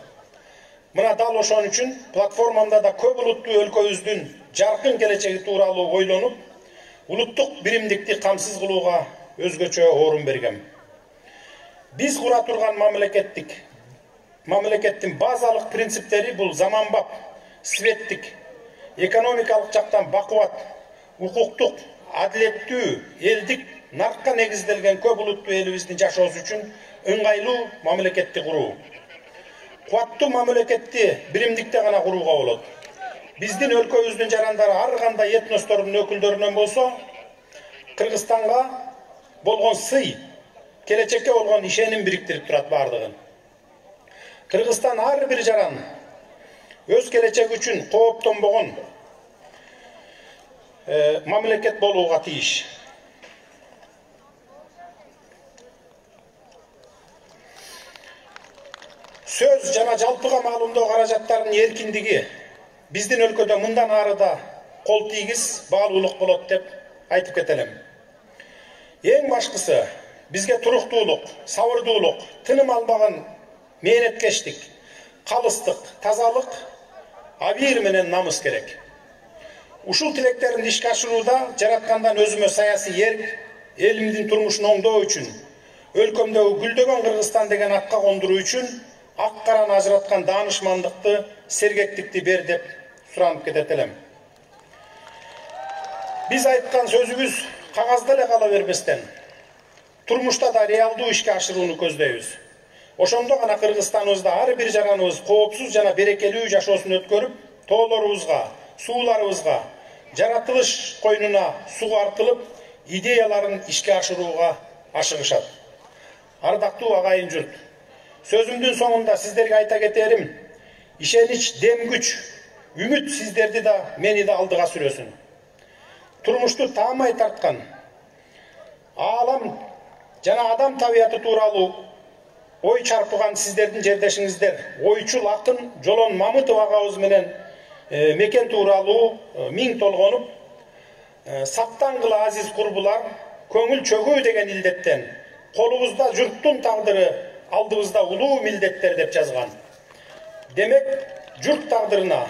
Мына дал ошон үчүн платформамда да көп улуттуу өлкөбүздүн жаркын келечеги тууралуу ойлонуп, улуттук биримдикти камсыз кылууга өзгөчө орун бергем. Биз кура турган мамлекеттин базалык принциптери бул заманбап, светтик, экономикалык жактан бакубат, укуктук, адилеттүү, элдик, наркка негизделген көп улуттуу элибиздин жашоосу үчүн ыңгайлуу мамлекетти куруу. Кубаттуу мамлекетти биримдикте гана курууга болот. Биздин өлкөбүздүн жарандары ар кандай этностордун өкүлдөрүнөн болсо, Кыргызстанга болгон сый, келечекке болгон ишеним бириктирип турат бардыгын. Кыргызстан ар бир жаран өз келечеги үчүн кооптонбогон мамлекет болууга тийиш. Сөз жана жалпыга маалымдоо каражаттарынын эркиндиги биздин өлкөдө мындан ары да кол тийгиз, баалуулук болот деп айтып кетелем. Эң башкысы бизге туруктуулук, сабырдуулук, тыным албаган мээнеткештик, калыстык, тазалык, абийир менен намыс керек. Ушул тилектерди ишке ашырууда жараткандан өзүмө саясий эрк, элимдин турмушун оңдоо үчүн, өлкөмдөгү гүлдөгөн Кыргызстан деген атка кондуруу үчүн ак караны ажыраткан даанышмандыкты, сергектикти бер деп суранып кетет элем. Биз айткан сөзүбүз кагазда эле кала бербестен, турмушта да реалдуу ишке ашырууну көздөйбүз. Ошондо гана Кыргызстаныбызда ар бир жараныбыз коопсуз жана берекелүү жашоосун өткөрүп, тоолорубузга, сууларыбызга, жаратылыш койнуна суу артылып, идеяларын ишке ашырууга ашыгышат. Ардактуу агайын журт, сөзүмдүн соңунда сиздерге айта кетерим, ишенич, дем күч, үмүт сиздерди да, мени да алдыга сүрөсүн. Турмушту таамай тарткан, аалам жана адам табияты тууралуу ой чарпыган сиздердин жердешиңиздер, ойчул акын Жолон Мамытов агабыз менен мекен тууралуу миң толгонуп, сактангыла азиз курбулар, көңүл чөгүү деген илдеттен, колубузда журттун тагдыры, алдыбызда улуу милдеттер деп жазган. Демек, журт тагдырына,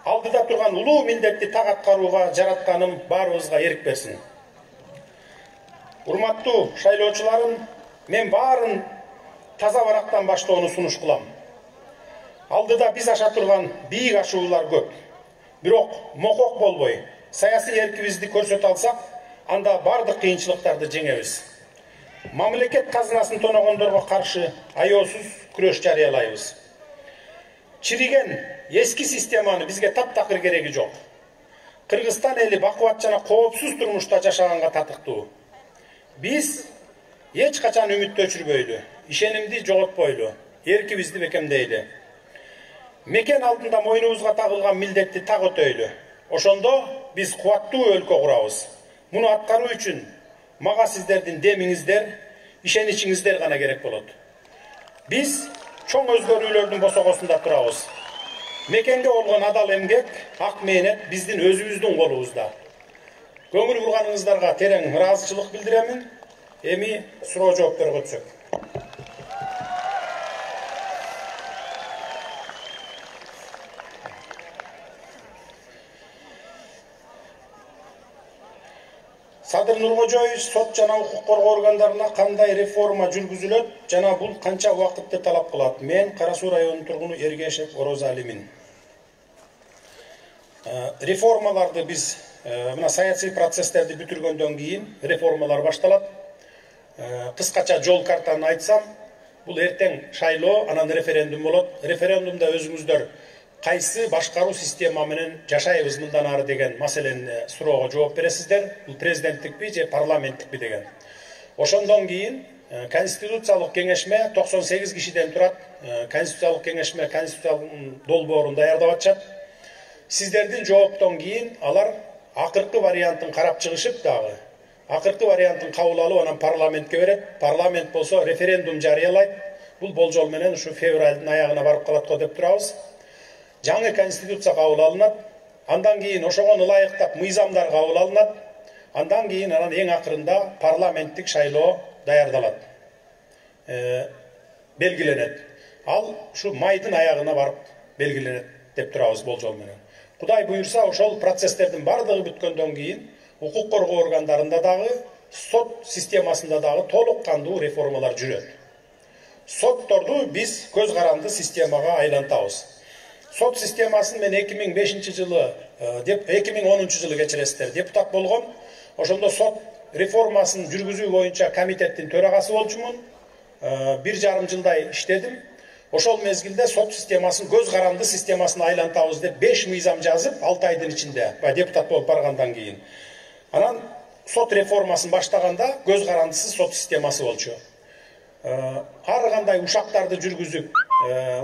алдыда турган улуу милдетти так аткарууга жаратканым баарыбызга эрк берсин. Урматтуу шайлоочуларым, мен баарын таза барактан баштоону сунуш кылам. Алдыда биз аша турган бийик ашуулар көп. Бирок мокок болбой, саясий эркибизди көрсөтө алсак, анда бардық кыйынчылыктарды жеңебиз. Мамлекет казынасын тоногондорго каршы аяосуз күрөш жарыялайбыз. Чириген эски системаны бизге таптакыр кереги жок. Кыргызстан эли бакубат жана коопсуз турмушта жашаганга татыктуу. Биз эч качан үмүттү өчүрбөйлү, ишенимди жоготпойлу, эркибизди бекемдейли. Мекен алдында мойнубузга тагылган милдетти так өтөйлү. Ошондо биз кубаттуу өлкө курабыз. Муну аткаруу үчүн мага сиздердин демиңиздер, ишеничиңиздер гана керек болот. Биз чоң өзгөрүүлөрдүн босогосунда турабыз. Мекенге болгон адал эмгек, ак мээнет биздин өзүбүздүн колубузда. Көңүл бурганыңыздарга терең ыраазычылык билдиремин. Эми суроо жоопторго өтсөк. Садыр Нуркожоевич, сот жана укук коргоо органдарына кандай реформа жүргүзүлөт жана бул канча убакытты талап кылат? Мен Кара Суу районунун тургуну Эргешев Орозалимин. Реформаларды биз мына саясий процесстерди бүтүргөндөн кийин реформалар башталат. Кыскача жол картаны айтсам, бул эртең шайлоо, анан референдум болот. Референдумда өзүңүздөр кайсы башкаруу система менен жашайбыз мындан ары деген маселени суроого жооп бересиздер. Бул президенттикпи же парламенттикпи деген. Ошондон кийин конституциялык кеңешме 98 кишиден турат. Конституциялык кеңешме конституциялык долбоорун даярдап атышат. Сиздердин жооптон кийин алар акыркы вариантын карап чыгышып дагы. Акыркы вариантын кабыл алып анан парламентке берет. Парламент болсо референдум жарыялайт. Бул болжол менен ушу февралдын аягына барып калат го деп турабыз. Жаңы конституция кабыл алынат. Андан кийин ошого ылайыктап мыйзамдар кабыл алынат. Андан кийин анан эң акырында парламенттик шайлоо даярдалат. Белгиленет. Ал ушу майдын аягына барып белгиленет деп турабыз болжол менен. Кудай буйрса, ошол процесстердин бардыгы бүткөндөн кийин укук коргоо органдарында дагы, сот системасында дагы толук кандуу реформалар жүрөт. Сотторду биз көз каранды системага айлантабыз. Сот системасын мен 2005 жылы, 2010 жылы кечиресиздер, депутат болгом. Ошондо сот реформасын жүргүзүү боюнча комитеттин төрагасы болчумун. 1,5 жылдай иштедим. Ошол мезгилде сот системасын көз каранды системасын айлантабыз деп 5 мыйзам жазып 6 айдын ичинде депутат болуп баргандан кийин. Анан сот реформасын баштаганда көз карандысыз сот системасы болчу. Ар кандай ушактарды жүргүзүп,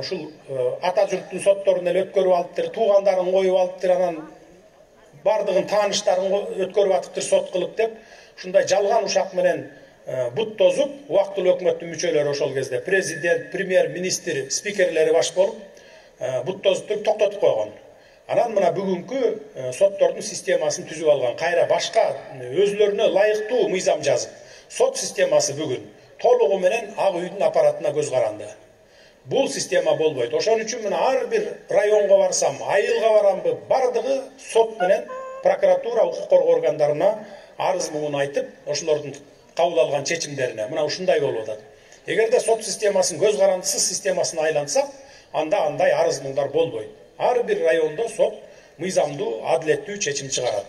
ушул ата журттун сотторун эле өткөрүп алыптыр, туугандарын коюп алыптыр, анан бардыгын тааныштарын өткөрүп атыптыр сот кылып деп, ушундай жалган ушак менен бут тозуп, убактылуу өкмөттүн мүчөлөрү ошол кезде президент, премьер-министр, спикерлери баш болуп, бут тозуп токтотуп койгон. Анан мына бүгүнкү соттордун системасын түзүп алган, кайра башка өзлөрүнө ылайыктуу мыйзам жазып, сот системасы бүгүн толугу менен Ак үйдүн аппаратына көз каранды. Бул система болбойт. Ошон үчүн мына ар бир районго барсам, айылга барамбы, бардыгы сот менен прокуратура, укук коргоо органдарына арыз муун айтып, ошолордун кабыл алган чечимдерине мына ушундай болуп атат. Эгерде сот системасын көз карандысыз системасын айлансак, анда андай арыз муундар болбойт. Ар бир райондо сот мыйзамдуу, адилеттүү чечим чыгарат.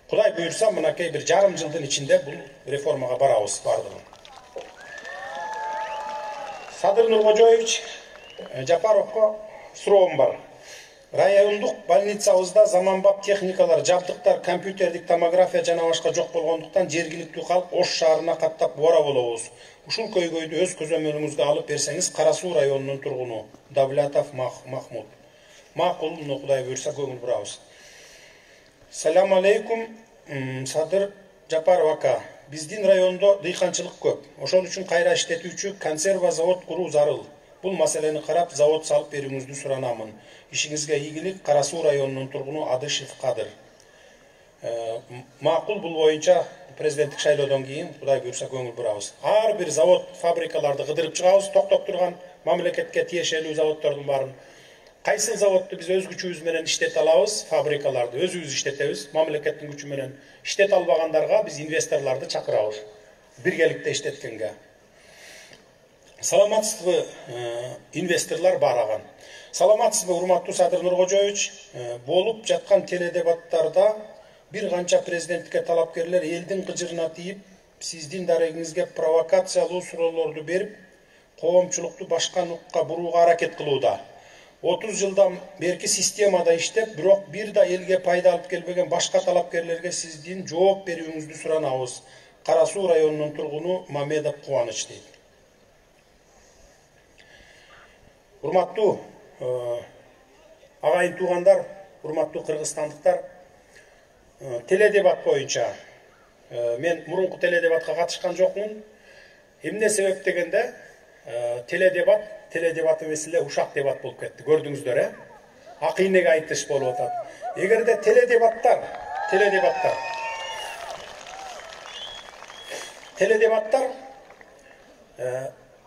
Кудай буйрса, мынакей 1,5 жылдын ичинде бул реформага барабыз бардыгы. Садыр Нуркожоевич, Жапаровго суроом бар. Райондук больницабызда заманбап техникалар, жабдыктар, компьютердик томография жана башка жок болгондуктан жергиликтүү калк Ош шаарына каттап бора болобуз. Ушул көйгөйдү өз көзөмөлүңүзгө алып берсеңиз, Кара Суу районунун тургуну Давлатов Махмуд. Макул, муну Кудай буйрса көңүл бурабыз. Салам алейкум, Садыр Жапаров ака. Биздин райондо дыйканчылык көп. Ошол үчүн кайра иштетүүчү консерва завод куруу зарыл. Бул маселени карап, завод салып берүүңүздү суранамын. Ишиңизге ийгилик, Кара Суу районунун тургуну Адышев Кадыр. Макул, бул боюнча президенттик шайлоодон кийин Кудай буйрса көңүл бурабыз. Ар бир завод, фабрикаларды кыдырып чыгабыз, токтоп турган мамлекетке тиешелүү заводдордун баарын. Кайсы заводду биз өз күчүбүз менен иштете алабыз, фабрикаларды өзүбүз иштетебиз, мамлекеттин күчү менен иштете албагандарга биз инвесторлорду чакырабыз, биргеликте иштеткенге. Саламатсызбы, инвесторлор бараган. Саламатсызбы, урматтуу Садыр Нуркожоевич, болуп жаткан теледебаттарда бир канча президенттикке талапкерлер элдин кыжырына тийип, сиздин дарегиңизге провокациялуу суроолорду берип, коомчулукту башка нукка бурууга аракет кылууда. 30 жылдан берки системада иштеп, бирок бир да элге пайда алып келбеген башка талапкерлерге сиздин жооп берүүңүздү суранабыз. Кара Суу районунун тургуну Мамедов Кубаныч дейт. Урматтуу агайын туугандар, урматтуу кыргызстандыктар, теледебат боюнча мен мурунку теледебатка катышкан жокмун. Эмне себеп дегенде, теледебат эмес эле ушак дебат болуп кетти. Көрдүңүздөр, акыйнеге айтыш болуп атат. Эгерде теледебаттар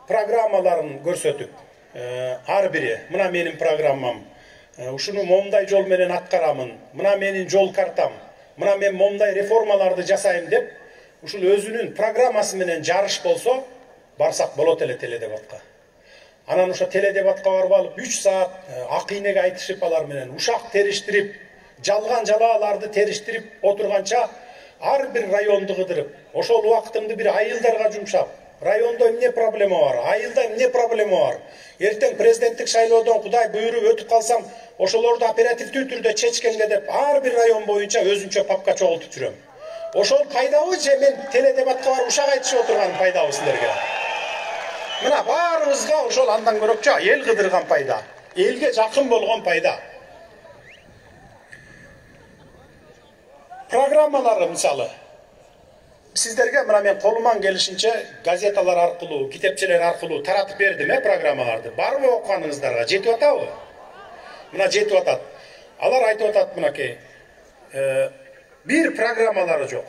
программаларын көрсөтүп, ар бири, мына менин программам, ушуну момундай жол менен аткарамын, мына менин жол картам, мына мен момундай реформаларды жасайм деп, ушул өзүнүн программасы менен жарыш болсо, барсак болот эле теледебатка. Анан ошо теледебатка барып алып 3 саат акыйнеге айтышып алар менен ушак териштирип, жалган жалааларды териштирип отурганча ар бир районду кыдырып, ошол убактымды бир айылдарга жумшап, райондо эмне проблема бар, айылда эмне проблема бар, эртең президенттик шайлоодон Кудай буйруп өтүп калсам, ошолорду оперативдүү түрдө чечкенге деп ар бир район боюнча өзүнчө папка чогултуп жүрөм. Ошол пайдабы же мен теледебатка барып ушак айтышып отурганым пайдабы силерге? Мына баарыбызга ошол андан көрөкчө эл кыдырган пайда, элге жакын болгон пайда. Программалары мисалы сиздерге мына мен колуман келишинче газеталар аркылуу, китепчелер аркылуу таратып бердим программаларды. Барбы окуганыңыздарга жетип атабы? Мына жетип атат. Алар айтып атат мынакей. Бир программалары жок.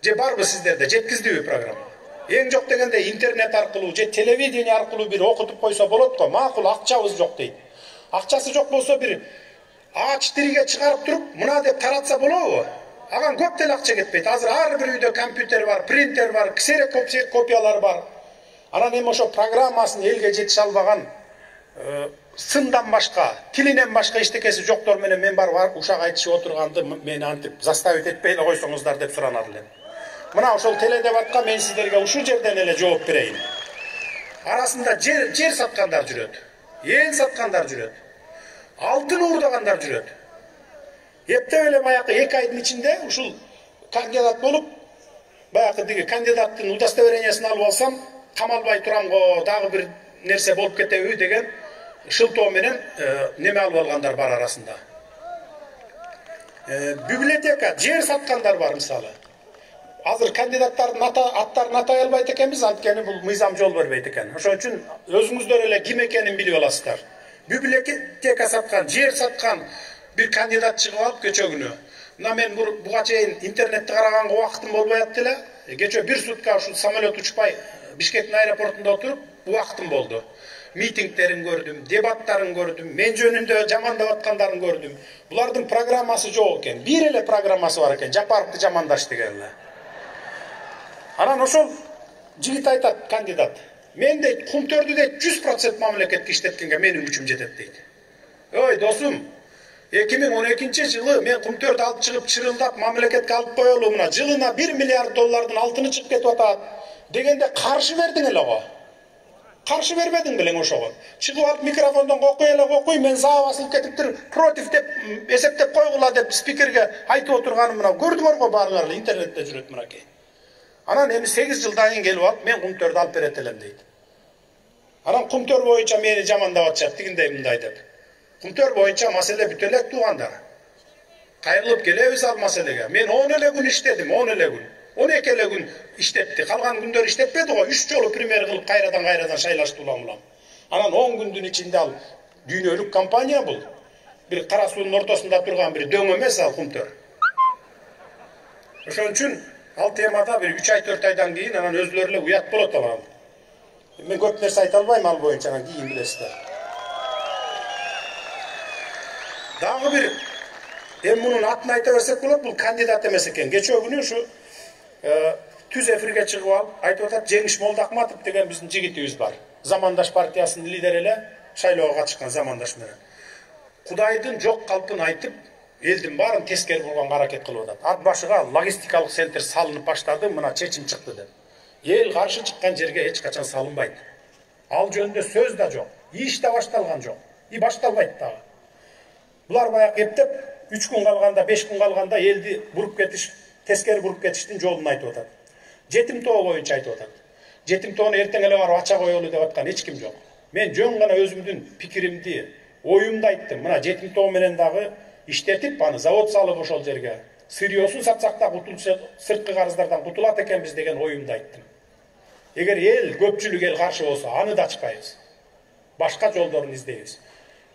Же барбы сиздерде жеткиздиби программа? Эң жок дегенде интернет аркылуу же телевидение аркылуу бир окутуп койсо болот го. Макул, акчабыз жок дейт. Акчасы жок болсо бир А4ге чыгарып туруп, мына деп таратса болобу? Аган көп деле акча кетпейт. Азыр ар бир үйдө компьютер бар, принтер бар, ксерокопиялар бар. Анан эми ошо программасын элге жетише албаган, сындан башка, тилинен башка эчтекеси жоктор менен мен барып ушак айтышып отурганды мени антип заставить этпей эле койсоңуздар деп суранат элем. Мына ошол теледебатка мен сиздерге ушул жерден эле жооп берейин. Арасында жер саткандар жүрөт, эл саткандар жүрөт, алтын уурдагандар жүрөт. Эптеп эле баягы 2 айдын ичинде ушул кандидат болуп, баягы диги кандидаттын удостоверениясын алып алсам, камалбай турам го, дагы бир нерсе болуп кетеби деген шылтоо менен неме алып алгандар бар арасында. Библиотека, жер саткандар бар мисалы. Азыр кандидаттардын аттарын атай албайт экенбиз, анткени бул мыйзам жол бербейт экен. Ошон үчүн өзүңүздөр эле ким экенин билип аласыздар. Библиотека саткан, жер саткан bir kandidat çıkıp alıp geçe günü. Mına men buga çeyin internette karaganга убактым болбой атты эле. Geçe bir sutka şu samolyot uçpay Bişkектин аэропортунда отуруп убактым болду. Митингтерин көрдүм, дебаттарын көрдүм, мен жөнүндө жамандап аткандарын көрдүм. Булардын программасы жок экен. Бир эле программасы бар экен. Жапаровду жамандаш деген эле. Анан ошол жигит айтат кандидат. Мен дейт Кумтөрдү дейт 100% мамлекетке иштеткенге менин күчүм жетет дейт. Ой досум, 2012 жылы мен Кумтөрдү алып чыгып чырылдап мамлекетке алып коелу мына жылына 1 миллиард доллардын алтыны чыгып кетип атат дегенде каршы бердиң эле го. Каршы бербедиң белең ошого. Чыгып алып микрофондон кокуй, мен сага басылып кетиптир, против деп эсептеп койгула деп спикерге айтып отурганым мына көрдүңөр го баарыңар эле интернетте жүрөт мынакей. Анан эми 8 жылдан кийин келип алып мен Кумтөрдү алып берет элем дейт. Анан Кумтөр боюнча мени жамандап атышат тигиндей мындай деп. Кумтөр боюнча маселе бүтө элек туугандар. Кайрылып келебиз ал маселеге. Мен 10 эле күн иштедим, 10 эле күн. 12 эле күн иштетти. Калган күндөр иштетпеди го. 3 жолу премьер кылып кайрадан шайлашты улам. Анан 10 күндүн ичинде ал дүйнөлүк компания бул. Бир Кара Суунун ортосунда турган бир дөң эмес ал Кумтөр. Ошон үчүн ал темада бир 3 ай 4 айдан кийин анан өзүлөрү эле уят болот алам. Мен көп нерсе айта албайм ал боюнча, анан кийин билесиздер. Дагы бир эми мунун атын айта берсек болот, бул кандидат эмес экен. Кечээ күнү ушу түз эфирге чыгып алып айтып атат, Жеңиш Молдахматов деген биздин жигитибиз бар. Замандаш партиясынын лидери эле шайлоого катышкан Замандаш менен. Кудайдын жок калпын айтып, элдин баарын тескери бурганга аракет кылып атат. Ат башыга логистикалык центр салынып баштады, мына чечим чыкты деп. Эл каршы чыккан жерге эч качан салынбайт. Ал жөнүндө сөз да жок, иш да башталган жок, башталбайт дагы. Булар баягы эптеп 3 күн калганда, 5 күн калганда элди буруп кетиш, тескери буруп кетиштин жолун айтып атат. Жетим тоо боюнча айтып атат. Жетим тоону эртең эле барып ача коелу деп аткан эч ким жок. Мен жөн гана өзүмдүн пикиримди, оюмду айттым. Мына жетим тоо менен дагы иштетип, аны завод салып ошол жерге сырьёсун сатсак да кутулса, сырткы карыздардан кутулат экенбиз деген оюмду айттым. Эгер эл, көпчүлүк эл каршы болсо, аны да ачпайбыз. Башка жолдорун издейбиз.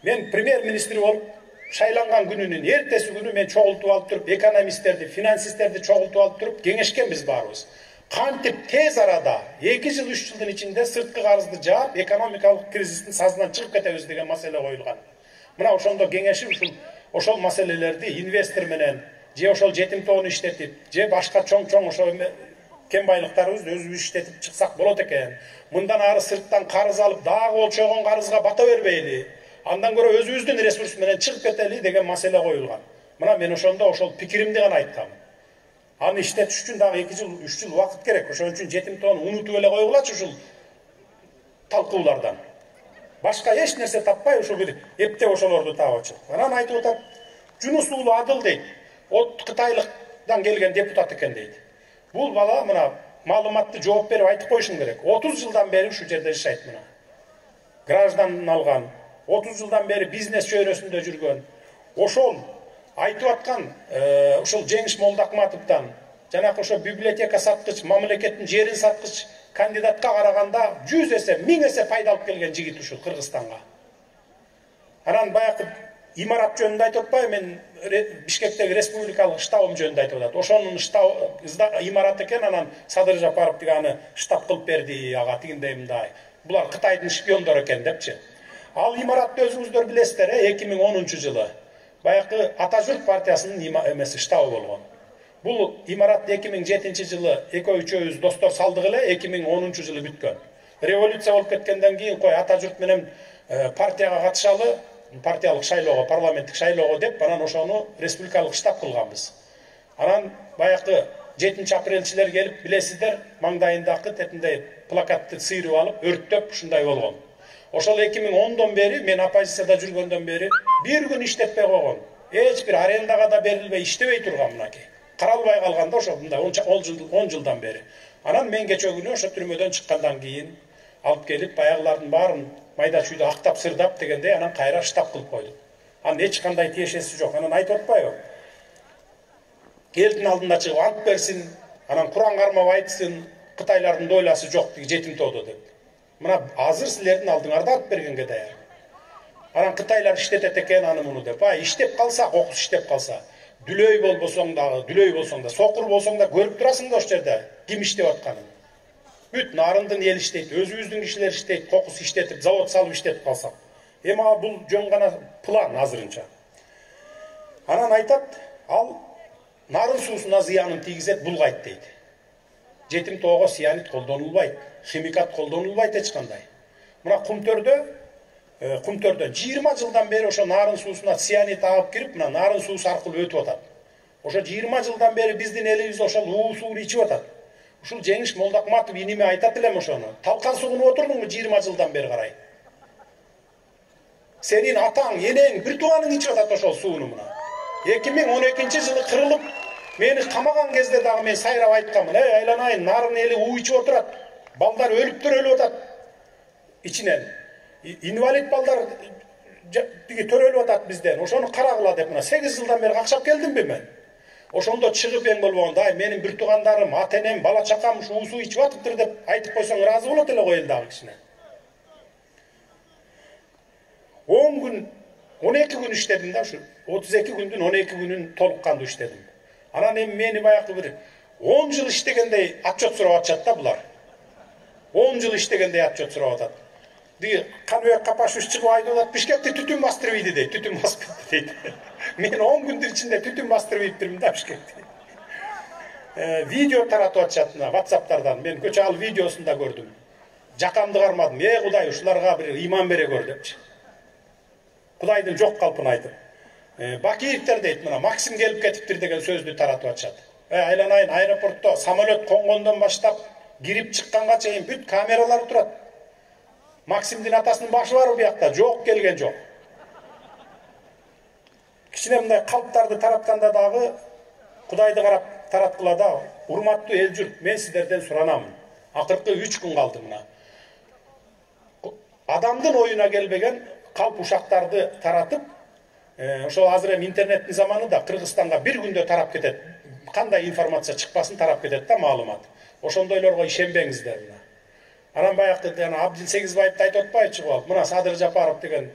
Мен премьер-министр болуп шайланган күнүнүн эртеси күнү мен чогултуп алып туруп, экономисттерди, финансисттерди чогултуп алып туруп кеңешкенбиз баарыбыз. Кантип тез арада 2 жыл 3 жылдын ичинде сырткы карызды жаап, экономикалык кризистин сазынан чыгып кетебиз деген маселе коюлган. Мына ошондо кеңешип ошол маселелерди инвестор менен, же ошол жетим тоону иштетип, же башка чоң-чоң ошол кен байлыктарыбызды өзүбүз иштетип чыксак болот экен. Мындан ары сырттан карыз алып, дагы болчогон карызга бата бербейли. Андан көрө өзүбүздүн ресурс менен чыгып кетели деген маселе коюлган. Мына мен ошондо ошол пикиримди гана айткам. Аны иштетиш үчүн дагы 2 жыл, 3 жыл убакыт керек. Ошон үчүн жетим тоону унутуп эле койгулачы ушул талкуулардан. Башка эч нерсе таппай ошо бир эптеп ошолорду таапчы. Анан айтып атат, Жунус уулу Адыл дейт. От Кытайлыктан келген депутат экен дейт. Бул бала мына маалыматты жооп берип айтып коюшум керек. 30 жылдан бери ушу жерде жашайт мына. Гражданын алган, 30 жылдан бери бизнес чөйрөсүндө жүргөн. Ошол айтып аткан ошол Жеңиш Молдакматовдон жанакы ошо библиотека саткыч, мамлекеттин жерин саткыч кандидатка караганда 100 эсе, 1000 эсе пайда алып келген жигит ушул Кыргызстанга. Анан баягы имарат жөнүндө айтып атпайбы, мен Бишкектеги республикалык штабым жөнүндө айтып атат. Ошонун штаб имарат экен, анан Садыр Жапаров аны штаб кылып берди, ага тигиндей мындай. Булар Кытайдын шпиондору экен депчи. Ал имаратты өзүңүздөр билесиздер, 2010-жылы баягы Ата Журт партиясынын эмеси штабы болгон. Бул имарат 2007-жылы экөө-үчөөбүз достор салдык эле, 2010-жылы бүткөн. Революция болуп кеткенден кийин кой Ата Журт менен партияга катышалы, партиялык шайлоого, парламенттик шайлоого деп, анан ошону республикалык штаб кылганбыз. Анан баягы 7-апрелчилер келип, билесиздер, маңдайындагы тетиндей плакатты сыйрып алып, өрттөп ушундай болгон. Ошол 2010дон бери, мен оппозицияда жүргөндөн бери бир күн иштетпей койгон. Эч бир арендага да берилбей иштебей турган мынакей. Каралбай калганда ошо мындай 10 жылдан бери. Анан мен кече күнү ошо түрмөдөн чыккандан кийин алып келип, баягылардын баарын майда чүйдө актап сырдап дегендей, анан кайра штаб кылып койдук. Анын эч кандай тиешеси жок. Анан айтып атпайбы? Элдин алдында чыгып ант берсин, анан Куран кармап айтсын, Кытайлардын дойласы жок деги жетим тоодо деп. Мына азыр силердин алдыңарда алып бергенге даяр. Анан Кытайлар иштетет экен аны муну деп. Иштеп калса, кокус иштеп калса, дүлөй болбосоң да, сокур болсоң да көрүп турасың да ошол жерде ким иштеп атканын. Бүт нарындын эл иштейт, өзүбүздүн кишилер иштейт, кокус иштетип, завод салып иштетип калсак. Эми бул жөн гана план азырынча. Анан айтат, ал нарын суусуна зыянын тийгизет, булгайт дейт. Жетим тоого сианит колдонулбайт, химикат колдонулбайт эч кандай. Мына Кумтөрдө 20 жылдан бери ошо нарын суусуна сианит агып кирип, мына нарын суусу аркылуу өтүп атат. Ошо 20 жылдан бери биздин элибиз ошол уу сууну ичип атат. Ушул Жеңиш Молдакматов иниме айтат элем ошону. Талкан сугунуп отурдуңбу 20 жылдан бери карай? Сенин атаң, энең, бир тууганың ичип атат ошол сууну мына. 2012-жылы кырылып, мени камаган кезде дагы мен сайрап айтканмын. Айланайын, нарын эли уу ичип отурат. Балдар өлүп атат. Ичинен. Инвалид балдар тиги төрөлүп атат бизден. Ошону карагыла деп мына 8 жылдан бери какшап келдимби мен? Ошондо чыгып эң болбогонда, менин бир туугандарым, ата-энем, бала чакам ушу суу ичип атыптыр деп айтып койсоң ыраазы болот эле го эл дагы кичине. 10 күн, 12 күн иштедим да, ушу 32 күндүн 12 күнүн толук кандуу иштедим. Анан эми мени баягы бир 10 жыл иштегендей отчет сурап атышат да булар. 10 жыл иштегендей отчет сурап атат. Ди Каныбек Капашевич чыгып айтып атат, Бишкекти түтүн бастырбайды дейт, түтүн басып дейт. Мен 10 күндүн ичинде түтүн бастырбайптырмын да Бишкекти. Видео таратып атышат мына WhatsApp'тардан. Мен көчө ал видеосун да көрдүм. Жакамды кармадым. Кудай ушуларга бир иман бере көр депчи. Кудайдын жок калпын айтып. Бакиевтер дейт, мына Максим келип кетиптир деген сөздү таратып атышат. Айланайын, аэропортто самолет конгондон баштап кирип чыкканга чейин бүт камералар турат. Максимдин атасынын башы бар буякта, жок, келген жок. Кичине мындай калптарды таратканда дагы Кудайды карап тараткыла да, урматтуу эл журт, мен сиздерден суранамын. Акыркы 3 күн калды мына. Адамдын оюна келбеген калп ушактарды таратып, ошол азыр эми интернеттин заманы да Кыргызстанга бир күндө тарап кетет. Кандай информация чыкпасын тарап кетет да маалымат. Ошондойлорго ишенбеңиздер мына. Анан баягы Абдил Сегизбаевди айтып атпайчы болуп, мына Садыр Жапаров деген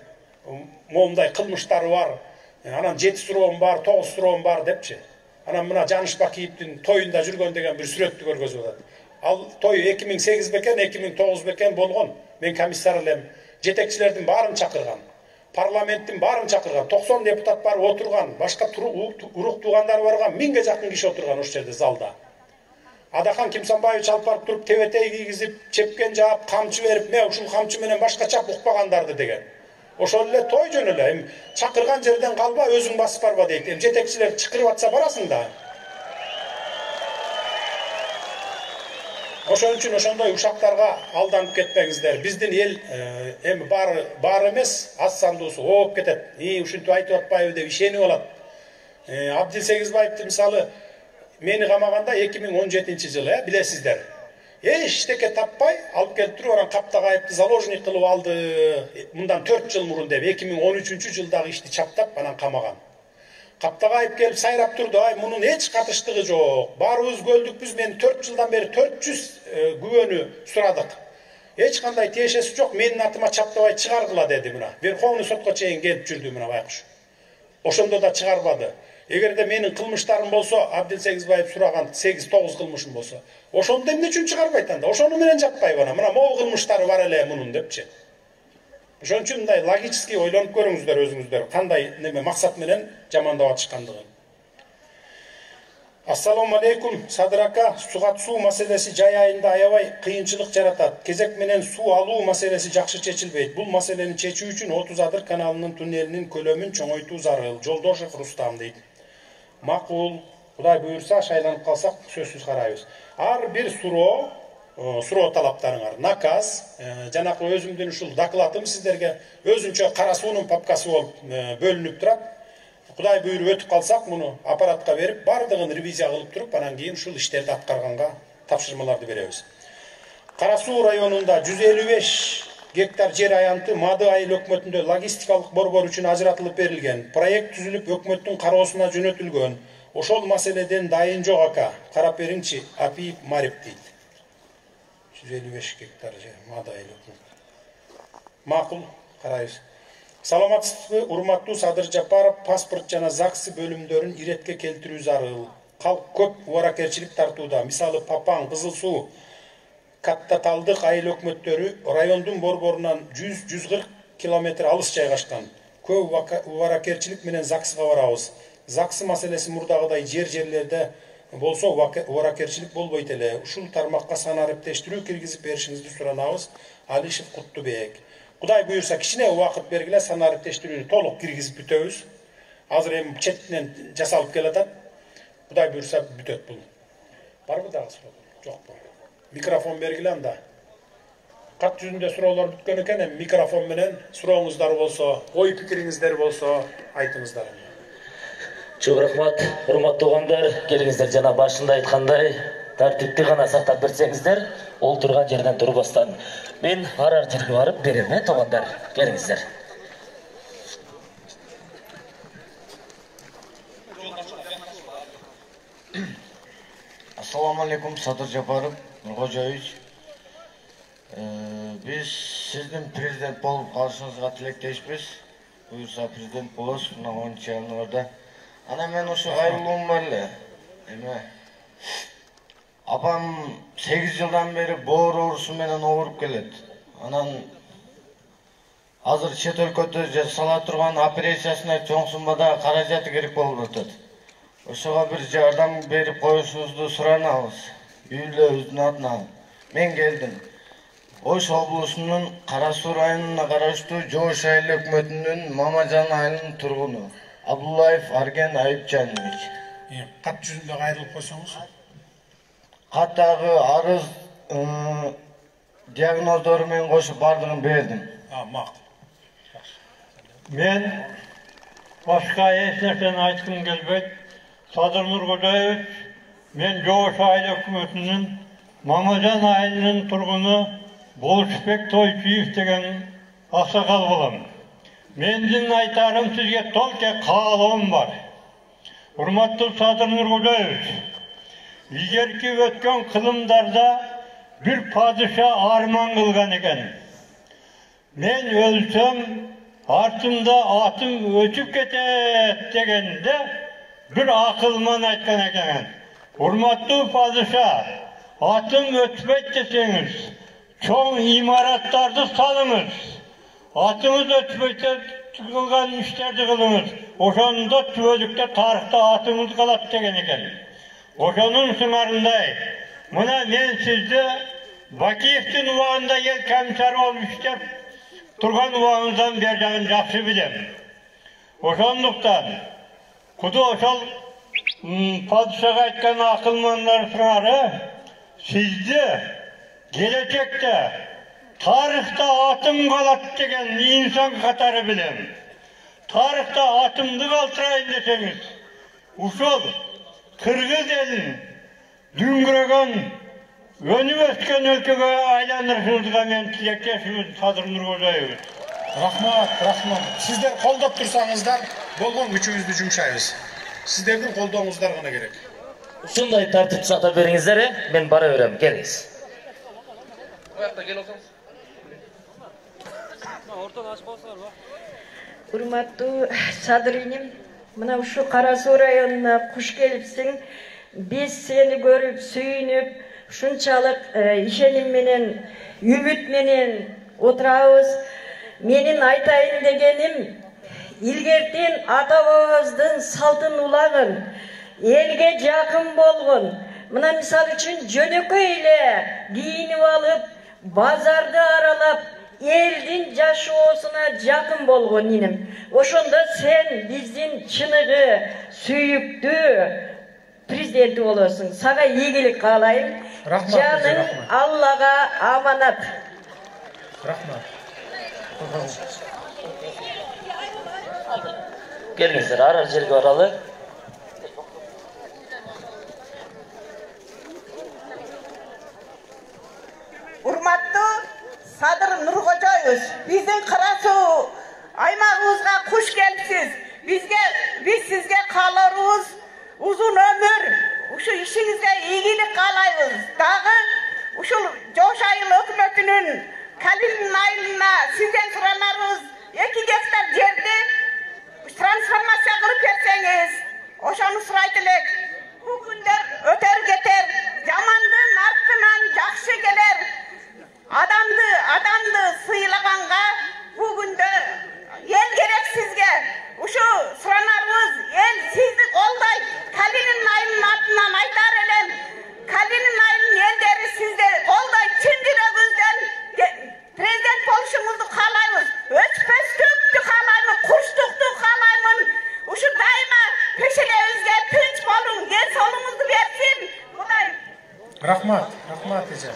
момундай кылмыштары бар. Анан 7 суроом бар, 9 суроом бар депчи. Анан мына Жаныш Бакиевдин тоюнда жүргөн деген бир сүрөттү көргөзүп атат. Ал той 2008 бекен, 2009 бекен болгон. Мен комиссар элем, жетекчилердин баарын чакырган. Парламенттин баарын чакырган. 90 депутат бар отурган, башка урук туугандары барган, 1000ге жакын киши отурган ошол жерде залда. Адахан Кимсанбаевич алып барып туруп тебетей кийгизип, чепкен жаап, камчы берип, мен ушул камчы менен башка чап укпагандарды деген. Ошол эле той жөн эле, чакырган жерден калба, өзүң басып барба дейт. Жетекчилер чакырып атса барасың да. Ошон үчүн ошондой ушактарга алданып кетпеңиздер. Биздин эл эми бар эмес, аз сандуусу ооп кетет. Ушинтип айтып атпайбы деп ишенип алат. Абдил Сегизбаевди мисалы мени камаганда 2017 жылы, билесиздер. Эчтеке таппай алып келип туруп, анан Каптагайевди заложник кылып алды. Мындан 4 жыл мурун деп 2013 жылдагы ишти чаптап анан камаган. Каптагаев келип сайрап турду, ай мунун эч катыштыгы жок. Баарыбыз көлдүкпүз, мен 4 жылдан бери 400 күбөнү сурадык. Эч кандай тиешеси жок, менин атыма чаптабай чыгаргыла деди мына. Верховный сотко чейин келип жүрдү мына байкуш. Ошондо да чыгарбады. Эгерде менин кылмыштарым болсо, Абдил Сегизбаев сураган 8-9 кылмышым болсо, ошондо эмне үчүн чыгарбайт анда? Ошону менен жаппайбы ана? Мына могу кылмыштары бар эле мунун депчи. Ошон үчүн мындай логически ойлонуп көрүңүздөр өзүңүздөр, кандай неме максат менен жамандап атышкандыгын. Ассаламу алейкум, Садыр ака, суга суу маселеси жай айында аябай кыйынчылык жаратат. Кезек менен суу алуу маселеси жакшы чечилбейт. Бул маселени чечүү үчүн 30 Адыр каналынын туннелинин көлөмүн чоңойтуу зарыл. Жолдошев Рустам дейт. Макул, Кудай буйрса шайланып калсак сөзсүз карайбыз. Ар бир суроо талаптарыңар, наказ, жанакы өзүмдүн ушул докладым сиздерге өзүнчө кара суунун папкасы болуп бөлүнүп турат. Кудай буйруп өтүп калсак, муну аппаратка берип, бардыгын ревизия кылып туруп, анан кийин ушул иштерди аткарганга тапшырмаларды беребиз. Кара суу районунда 155 гектар жер аянты Мады айыл өкмөтүндө логистикалык борбор үчүн ажыратылып берилген. Проект түзүлүп өкмөттүн кароосуна жөнөтүлгөн. Ошол маселеден дайын жок ака. Карап бериңчи, Апиев Марип дейт. 155 гектар жер Мады айыл өкмөтү. Макул, карайбыз. Саламатсызбы, урматтуу Садыр Жапаров, паспорт жана ЗАГС бөлүмдөрүн иретке келтирүү зарыл. Калк көп убаракерчилик тартууда. Мисалы Папан, Кызыл суу, Каттаталдык айыл өкмөттөрү райондун борборунан 100-140 километр алыс жайгашкан. Көп убаракерчилик менен ЗАГСга барабыз. ЗАГС маселеси мурдагыдай жерлерде болсо убаракерчилик болбойт эле. Ушул тармакка санариптештирүү киргизип беришиңизди суранабыз. Алишев Куттубек. Кудай буйрса кичине убакыт бергиле, санариптештирүүнү толук киргизип бүтөбүз. Азыр эми четтен жасалып келатат. Кудай буйрса бүтөт бул. Барбы дагы суроо? Жокпу. Микрофон бергиле анда. Кат жүзүндө суроолор бүткөн экен, микрофон менен сурооңуздар болсо, ой пикириңиздер болсо айтыңыздар. Чоң рахмат, урматтуу туугандар, келиңиздер жана башында айткандай, тартипти гана сактап берсеңиздер, ол турган жерден турбастан. Мен арар жерге барып берем, туугандар, келиңиздер. Ассаламу алейкум, Садыр Жапаров, Нуркожоевич. Биз сиздин президент болуп калышыңызга тилектешпиз. Буюрса президент болосуз мына 10 январда. Ана мен ушу кайрылуум бар эле. Апам 8 жылдан бери боор оорусу менен ооруп келет. Анан азыр чет өлкөдө жасала турган операциясына чоң суммада каражаты керек болуп атат. Ошого бир жардам берип коюшуңузду суранабыз. Үйлөөбүздүн атынан. Мен келдим. Ош облусунун Кара Суу районуна караштуу Жоош айыл өкмөтүнүн Мамажан айылынын тургуну. Абдуллаев Арген Айыпжанович. Кат жүзүндө кайрылып койсоңуз. Каттагы арыз диагноздору менен кошуп бардыгын бердим. Макул. Мен башка эч нерсени айткым келбейт. Садыр Нуркожоевич, мен Жош айыл өкмөтүнүн Мамажан айылынын тургуну Болушбек Тойчиев деген аксакал болом. Мендин айтарым сизге толке каалоом бар. Урматтуу Садыр Нуркожоевич, илгерки өткөн кылымдарда bir padişa armağan kılgan eken. Men ölsem артымда atım öçüp ketet degende bir akılman aytkan eken. Hurmatlı padişa, atım ötpeyt deseniz, çoğun imaratlardı salınız. Atımız ötpeyte kılgan işlerdi kılınız. Oşanında tüvelükte tarihte atımız kalat degen eken. Oşanın sınarınday. Mına men sizde Bakiyev'tin uağında yer komiser olmuş dep turgan uağınızdan berjağın жақсы bilem. Oşonluktan kudu oşol padişaha aytkan akılmanlar sınarı sizde gelecekte tarihte atım kalat degen insan katarı bilem. Tarihte atımdı kaltırayın deseniz uşol Kırgız elin düngüregen önü ötken өлкөгө айландырышыңызга мен тилектешимин Садыр Нуркожоевич. Рахмат. Сиздер колдоп турсаңыздар, болгон күчүбүздү жумшайбыз. Сиздердин колдооңуздар гана керек. Ушундай тартип сактап бериңиздер, мен бара берем, келиңиз. Урматтуу Садыр иним, мына ушу Кара Суу районуна куш келипсиң. Биз сени көрүп, сүйүнүп, ушунчалык ишеним менен, үмүт менен отурабыз. Менин айтайын дегеним, илгертен ата-бабабыздын салтын улагын, элге жакын болгон. Мына мисал үчүн жөнөкөй эле кийинип алып, базарды аралап, элдин жашоосуна жакын болгон иним. Ошондо сен биздин чыныгы, сүйүктүү президенти болосуң. Сага ийгилик каалайм. Жаның Аллага аманат. Рахмат. Келиңиздер, ара жерге баралы. Урматтуу Садыр Нуркожоевич, биздин Кара Суу аймагыбызга куш келипсиз. Биз сизге кааларыбыз uzun ömür, şu işinizde iyilik kalayız. Dağı, şu Joş ayıl hükümetinin Kalinin ayılına sizden sıranarız. 2 hektar yerde transformasyon kılıp etseniz, oşanı sıraytılık. Bu günler öter geter, zamandın arttınan jakşı gelir. Adamdı sıylaganға bu günde el gerek sizge. Uşu sıranarız, el sizni kolday. Kalinin ayının atından aytar elem. Kalinin ayının elderi sizde kolday. Çin yüreğinizden prezident boluşunuzu kalayımız. Öçpöstüktü kalayımın, kuştuktu kalayımın. Uşu daima peşinevizge tinç bolun, el solunuzu versin. Kuday. Rahmat Ece.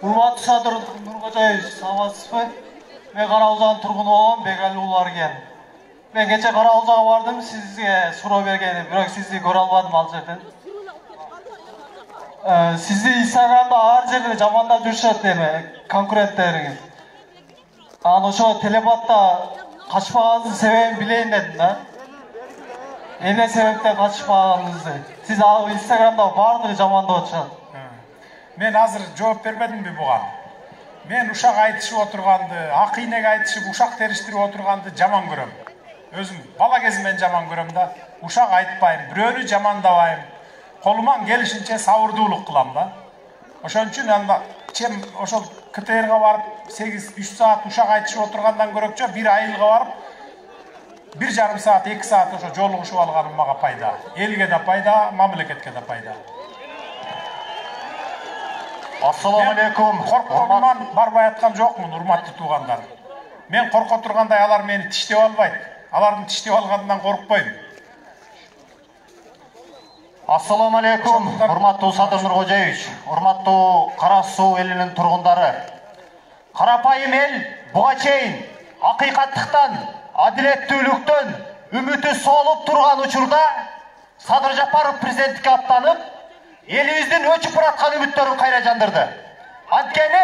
Урматтуу Садыр Нуркожоевич, саламатсызбы? Мен Караалжанын тургуну болом, Бекали Улар экен. Мен кече Караалжага бардым, сизге суроо бергеним, бирок сизди көрө албадым ал жерден. Сизди Инстаграмда ар жерде жамандап жүрүшөт эми конкуренттериңиз. Анан ошо телебатта качпаганыңыздын себебин билейин дедим да. Эмне себептен качпаганыңызды. Сиз ал Инстаграмда баардыгы жамандап атышат. Мен азыр жооп бербедимби буга? Мен ушак айтышып отурганды, ак ийнеге айтышып ушак териштирип отурганды жаман көрөм. Өзүм бала кезимден жаман көрөм да. Ушак айтпайм, бирөөнү жамандабайм. Колуман келишинче сабырдуулук кылам да. Ошон үчүн чем ошол КТРга барып 3 саат ушак айтышып отургандан көрөкчө 1 айылга барып 1,5 саат, 2 саат ошо жолугушуп алганым мага пайда. Элге да пайда, мамлекетке да пайда. Assalamu алейкум. Коркконуман барбай аткан жокмун, урматтуу туугандар. Мен корко тургандай алар мени тиштеп албайт. Алардын тиштеп алганынан коркпойм. Assalamu алейкум. Урматтуу Садыр Нуркожоевич, урматтуу Кара Суу элинин тургундары. Карапайым эл буга чейин акыйкаттыктан, адилеттүүлүктөн үмүтү солуп турган учурда Садыр Жапаров президенттикке аттанып, элибиздин өчүп бараткан үмүттөрүн кайра жандырды. Анткени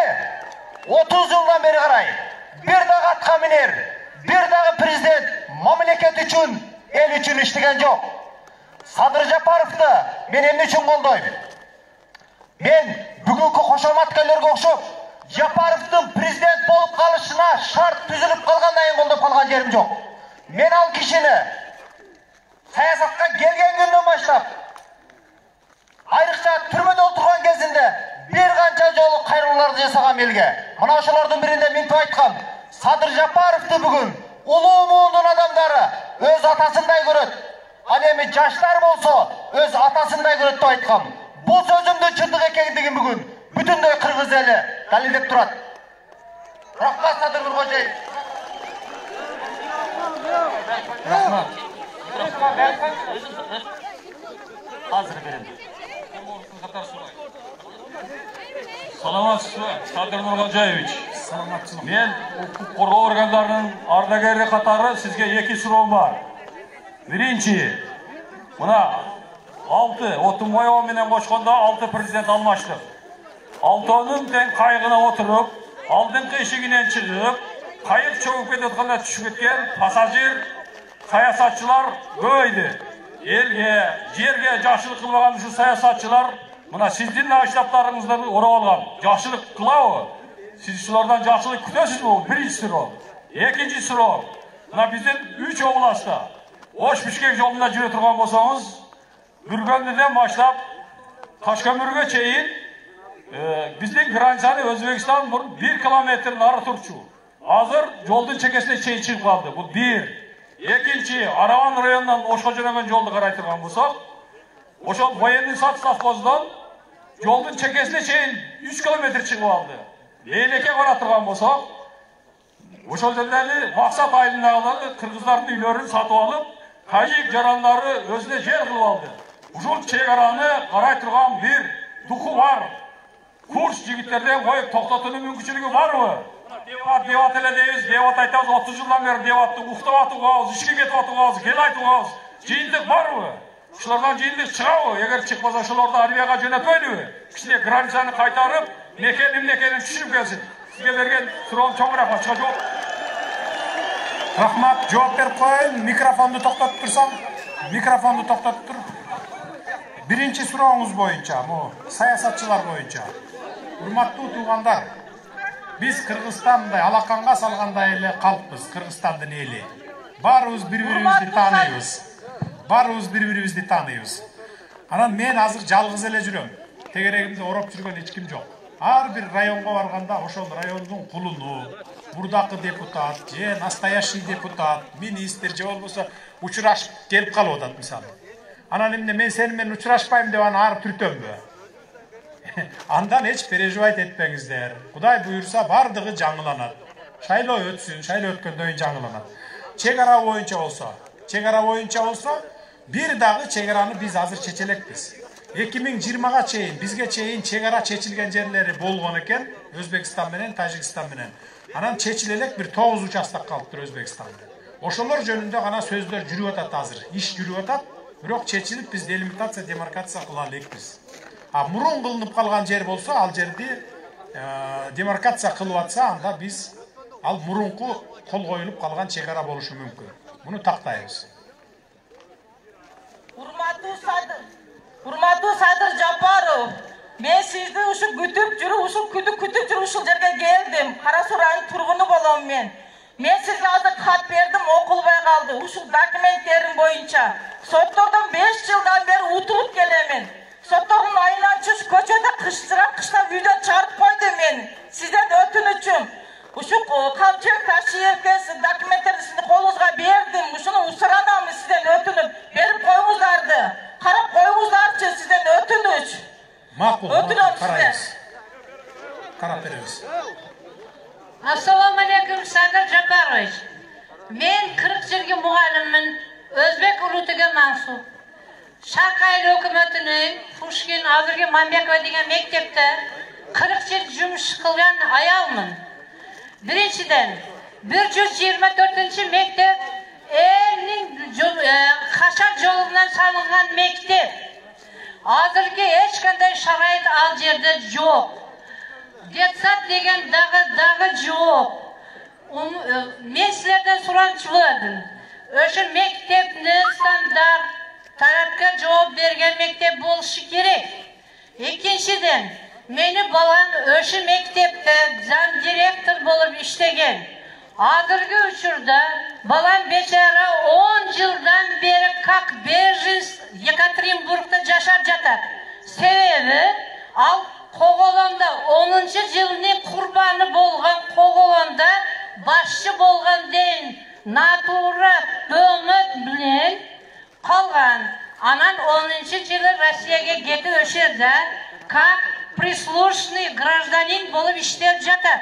30 жылдан бери карай бир дагы атка минер, бир дагы президент мамлекет үчүн, эл үчүн иштеген жок. Садыр Жапаровду мен эмне үчүн колдойм? Мен бүгүнкү кошоматкерлерге окшоп, Жапаровдун президент болуп калышына шарт түзүлүп калгандан кийин колдоп калган жерим жок. Мен ал кишини саясатка келген күндөн баштап, айрыкча түрмөдө отурган кезинде бир канча жолу кайрылууларды жасаган элге. Мына ошолордун биринде мынтип айткам: Садыр Жапаровду бүгүн улуу муундун адамдары өз атасындай көрөт. Ал эми жаштар болсо өз атасындай көрөт деп айткам. Бул сөзүмдүн чындык экендигин бүгүн бүтүндөй кыргыз эли далилдеп турат. Рахмат Садыр Нуркожоевич. Рахмат. Азыр берем. Саламатсызбы, Садыр Нуркожоевич. Мен укук коргоо органдарынын ардагери катары сизге 2 суроом бар. Биринчи, мына 6 Отунбаева менен кошкондо 6 президент алмаштык. 6-нын тең кайыгына отуруп, алдыңкы эшигинен чыгып, кайык чөгүп кетип атканда түшүп кеткен пассажир саясатчылар көбөйдү. Элге, жерге жакшылык кылбаган ушу саясатчылар мына сиздин штабтарыңызды ороп алган. Жакшылык кылабы? Сиз ушулардан жакшылык күтөсүзбү? Биринчи суроо. Экинчи суроо. Мына биздин 3 областта Ош-Бишкек жолунда жүрө турган болсоңуз, Бүргөндүдөн баштап Ташкөмүргө чейин биздин границаны Өзбекстан 1 километр нары турчу. Азыр жолдун чекесине чейин чыгып калды. Бул бир. Экинчи, Араван районунан Ошко жөнөгөн жолду карай турган болсок, ошол военный совхоздон жолдун чекесине чейин 3 километр чыгып алды. Лейлекке бара турган болсок, ошол жердеги Максат айылындагы кыргыздардын үйлөрүн сатып алып, тажик жарандары өзүнө жер кылып алды. Ушул чек араны карай турган бир духу бар. Курс жигиттерден коюп токтотуунун мүмкүнчүлүгү барбы? Дебат эле дейбиз, дебат айтабыз, 30 жылдан бери дебатты уктап атабыз, ишке кетип атабыз, кел айтабыз. Жыйынтык барбы? Ушулардан жыйынтык чыгабы? Эгер чыкпаса ошолорду армияга жөнөтпөйлүбү? Кичине границаны кайтарып, некенин түшүрүп келсин. Сизге берген суроом чоң рахмат. Жооп. Рахмат, жооп берип коеюн. Микрофонду токтотуп турсаң, микрофонду токтотуп тур. Биринчи сурооңуз боюнча, саясатчылар боюнча. Урматтуу туугандар, биз Кыргызстандай алаканга салгандай эле калкпыз, Кыргызстандын эли. Баарыбыз бири-бирибизди тааныйбыз. Баарыбыз бири-бирибизди тааныйбыз. Анан мен азыр жалгыз эле жүрөм. Тегерегимди ороп жүргөн эч ким жок. Ар бир районго барганда ошол райондун кулуну, мурдакы депутат, же настоящий депутат, министр же болбосо учурашып келип калып атат мисалы. Анан эмне мен сени менен учурашпайм деп аны ары түртөмбү? Андан эч переживать этпеңиздер. Кудай буйрса бардыгы жаңыланат. Шайлоо өтсүн, шайлоо өткөндөн кийин жаңыланат. Чек ара боюнча болсо, бир дагы чек араны биз азыр чече элекпиз. 2020-га чейин, бизге чейин чек ара чечилген жерлери болгон экен, Өзбекстан менен, Тажикстан менен. Анан чечиле элек бир 9 участок калыптыр Өзбекстанда. Ошолор жөнүндө гана сөздөр жүрүп атат азыр. Иш жүрүп атат, бирок чечилип биз делимитация, демаркация кыла элекпиз. Мурун кылынып калган жер болсо, ал жерди демаркация кылып атса, анда биз ал мурунку кол коюлуп калган чек ара болушу мүмкүн. Муну тактайбыз. Урматтуу Садыр Жапаров, мен сизди ушул күтүп жүрүп ушул жерге келдим. Кара Суу районунун тургуну болом мен. Мен сизге азыр кат бердим, окулбай калды. Ушул документтерим боюнча соттордон 5 жылдан бери утулуп келемин. Соттордун айланчы көчөдө кыштап үйдөн чыгарып койду мен. Сизден өтүнүчүм. Ушул Камчек Ташиевке документтерди сиздин колуңузга бердим. Ушуну суранам сизден өтүнүп, берип коюңуздарды. Карап коюңуздарчы, сизден өтүнүч. Макул, карайбыз. карап беребиз. Assalamu alaikum Sadir Japarovich. Men 40 yilga muallimman, O'zbek ulutiga mansub. Sharqayli hukumatining Pushkin hozirgi Mambekova degan maktabda 40 yil жұмыс qilgan ayolman. Birinchidan 124-maktab elning qashar yo'li bilan salıngan maktab. Hozirgi hech qanday sharoit Aljerda yo'q. Detsat degan dag'i yo'q. Men sizlardan so'ramoqchi bo'ldim. O'sha maktabni standart talabga javob bergan maktab bo'lishi kerak. Ikkinchidan, meni bolam o'sha maktabda zam direktor bo'lib ishlagan. Hozirgi uchurda bolam bechora 10 yildan beri как беженец Yekaterinburgda yashab жатат. Sebebi al Qo'g'olonda 10-yilning qurboni bo'lgan Qo'g'olonda boshchi bo'lgandan natura do'mit bilan qolgan. Anan 10-yili Rossiyaga ketib o'sherda как прислушный гражданин bo'lib ishlab жатат.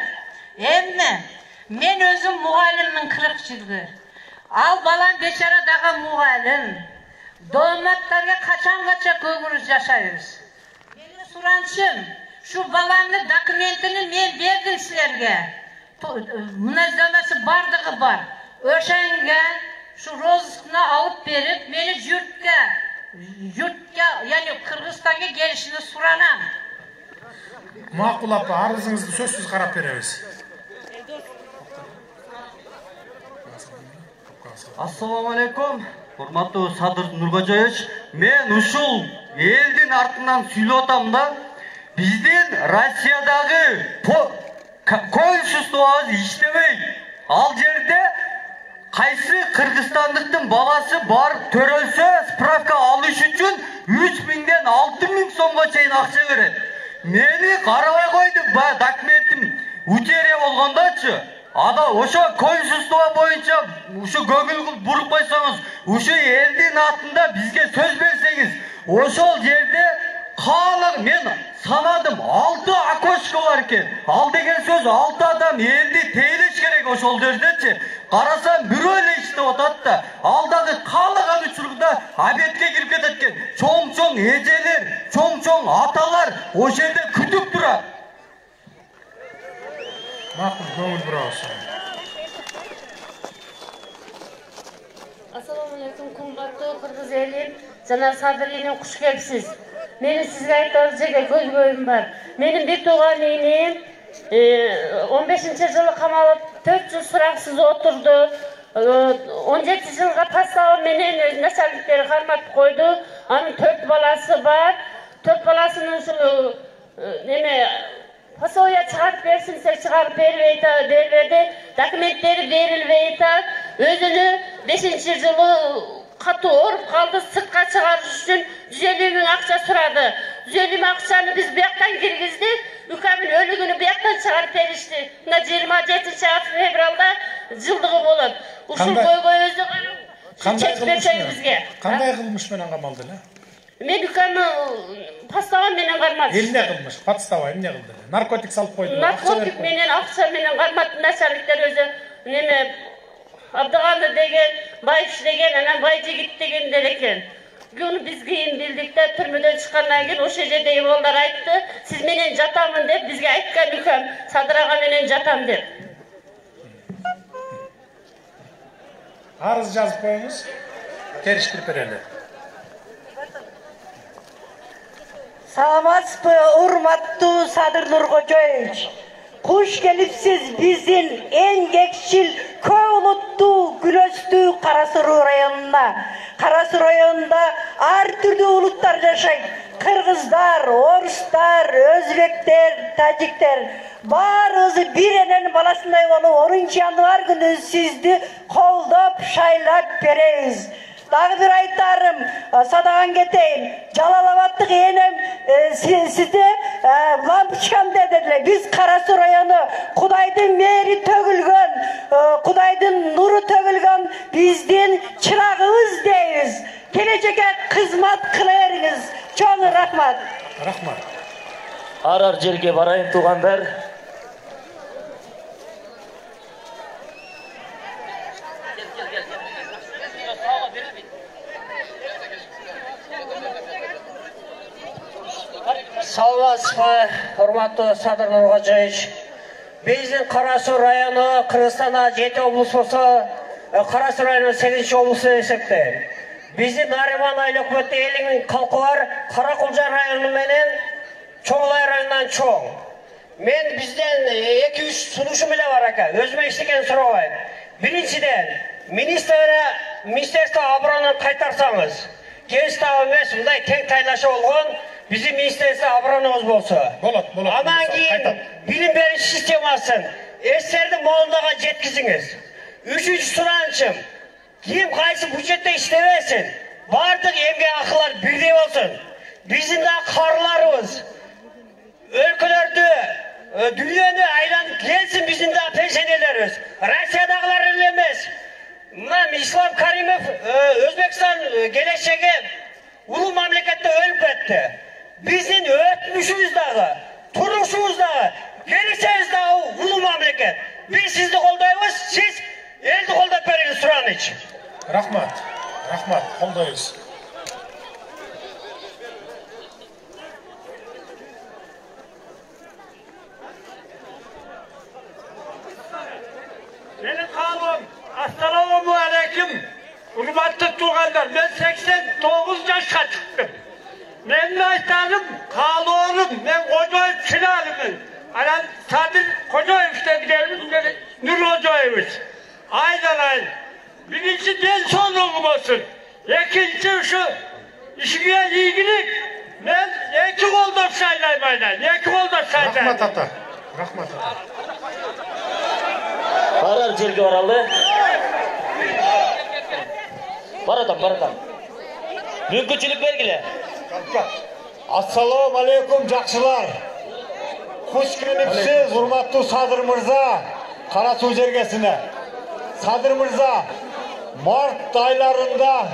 Endi men o'zim muallimman 40 yilga. Al balam bechoradagi muallim. Do'matlarga qachongacha ko'ngil yashaymiz. Meni so'ranchim, shu balamning dokumentini men berdim sizlarga. Munozzamasi bordigi bor. O'shanga shu rozıskni olib berib, meni yurtga, ya'ni Qirg'izistonga kelishini so'ranam. Ma'qul apa, arzingizga so'zsiz qarab beramiz. Assalomu alaykum. Hurmatli Sadir Nurxo'jaevich, men ушул elдің артынан сүйлеп атам да, биздин Россиядагы консулствобуз иштебей. Ал жерде кайсы кыргызстандыктын баласы бар төрөлсө, справка алыш үчүн 3000ден 6000 сомго чейин акча берет. Мени карабай койду, документим утерия болгондочу. Ада ошо консулство боюнча ушу көңүл кылып буруп койсоңуз, ушу элдин атында бизге сөз берсеңиз, ошол жерде каалар мен санадым 6 окошко бар экен. Ал деген сөз 6 адам элди тейлеш керек ошол жердечи. Карасам бирөө эле иштеп атат да, алдагы каалаган учурда обедке кирип кетет экен. Чоң-чоң эжелер, чоң-чоң аталар ошол жерде күтүп турат. Ma'qul, ko'ngil burasi. Assalomu alaykum, qimmatli Qirg'iz elim, janob Sadirning xush kelibsiz. Meni sizga aytadigan ko'zbo'yim bor. Mening bir tug'an inim 15-yili qamalib 4 yil so'roqsiz o'tirdi. 17 yilga pastavon meni nasabliklarga qarmat qo'ydi. Onun 4 balasi bor. 4 balasının neme Pasoya çıkarıp versinse çıkarıp verilmeydi, dokumentleri verilmeydi, özünü 5. yılı katı orup kaldı, sırtqa çıkarış için 150 bin akça suradı. 150 bin akçanı biz bir yaktan girgizdik, ülkemin ölügünü bir yaktan çıkarıp verişti. 27 fevralda jıldığı bolup. Uşul koy özü Qanday qilmish bilan qamaldi? Men ukamni pastavan menen qarmat. Emne qilmish? Podstava emne qildi? Narkotik salib qo'ydi. Narkotik menen akça menen qarmat nasarliklar o'zi neme Abdug'andir degan, Bayış degan, anan Bayjigit deganlar ekan. Buni biz keyin bildikda turmadan chiqqandan keyin o'sha yerda evollar aytdi, siz menen jataman deb bizga aytgan ukam, Sadir ağa menen jatam deb. Arz yazıp qo'yingіз, terishtirib beraylik. Salamatçı urmatlı Sadir Nurxo'jaevich. Kuş gelipsiz bizim en geçil köy uluttu, gülöstü Karasuru rayonuna. Karasuru rayonunda her türlü ulutlar yaşaydı. Kırgızlar, Oruslar, Özbekler, Tacikler. Barızı bir enen balasınday olup 10. yanvar günü sizdi koldop şaylap bereriz. Dağı bir aytarım, sadağın geteyim. Jalalabattık enem sizde lampiçkam dediler. Biz Karasu rayonu, Kuday'dın meri tögülgön, Kuday'dın nuru tögülgön bizden çırağımız deyiz. Geleceğe kızmat kılayırınız. Çok rahmat. Rahmat. Arar жерге барайын туғандар. Саламатсызбы, урматтуу Садыр Нуркожоевич. Биздин Кара Суу району Кыргызстанда 7 облус болсо, Кара Суу району 8 облус деп эсептейм. Биздин Нариман айыл өкмөттү элиңин калкы бар Каракулжа району менен Чоңлай районунан чоң. Мен бизден 2-3 сунушум эле бар ака. Өзүмө эчтекени сурабайм. Биринчиден, Министерство обороны кайтарсаңыз, Кеңестау эмес, мындай тең тайлашы болгон биздин Министерство оборонобуз болсо. Анан кийин билим бериш системасын эстердин молундага жеткизиңиз. Үчүнчү суранычым, ким кайсы бюджетте иштебесин, бардык эмгек акылар бирдей болсун. Биздин да карыларыбыз өлкөлөрдү, дүйнөнү айланып келсин биздин да пенсионерлерибиз. Россиядагылар эле эмес. Мына Ислам Каримов Өзбекстан келечеги улуу мамлекетте өлүп кетти. Биздин өтмүшүбүз дагы, турмушубуз дагы, келечегибиз дагы улуу мамлекет. Биз сизди колдойбуз, сиз элди колдоп бериңиз сураныч. Рахмат, колдойбуз. Benim kanun, assalamu aleyküm, hürmetli tuğanlar, ben 89 yaşa çıktım. Benim aytanım, kanunum, ben Kocaev Çınar'ımın. Anam Sadır Kocaev işletkilerimiz, Nur Kocaev'iz. Aynen. Birinci den sonluğum olsun. İkinci şu işine ilgilik. Ben iki kolda saylayım aynen, iki kolda saylayım. Rahmat ata. Барар жерге баралы. Баратам. Мүмкүнчүлүк бергиле. Assalamu alaikum жақшылар. Хош келипсиз, урматтуу Садыр мырза, Кара Суу жергесине. Садыр мырза, март айларында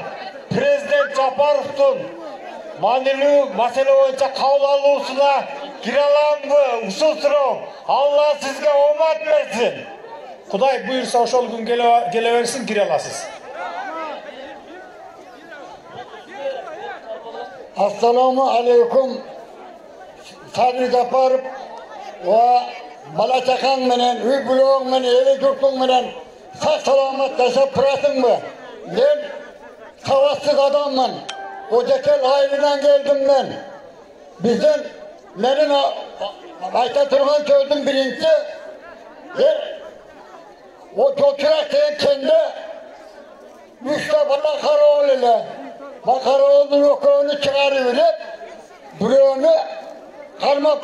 президент Жапаровдун маанилүү маселе боюнча кабыл алуусуна кире аламбы? Ушул суроо. Алла сизге омат берсин. Кудай буйрса ошол күн келе берсин, кире аласыз. Assalamu alaikum. Sadır Japarov ve Malaçakan menen, Übülöğün menen, evi yurtun menen sağ salamat yaşap turasın mı? Ben savaşsız adamman. Ocakel aileden geldim ben. Bizden benim ayta turgan sözüm birinci. O Götürek diyen kendi Mustafa Karaoğlu ile Karaoğlu'nun okağını çıkarıverip burayını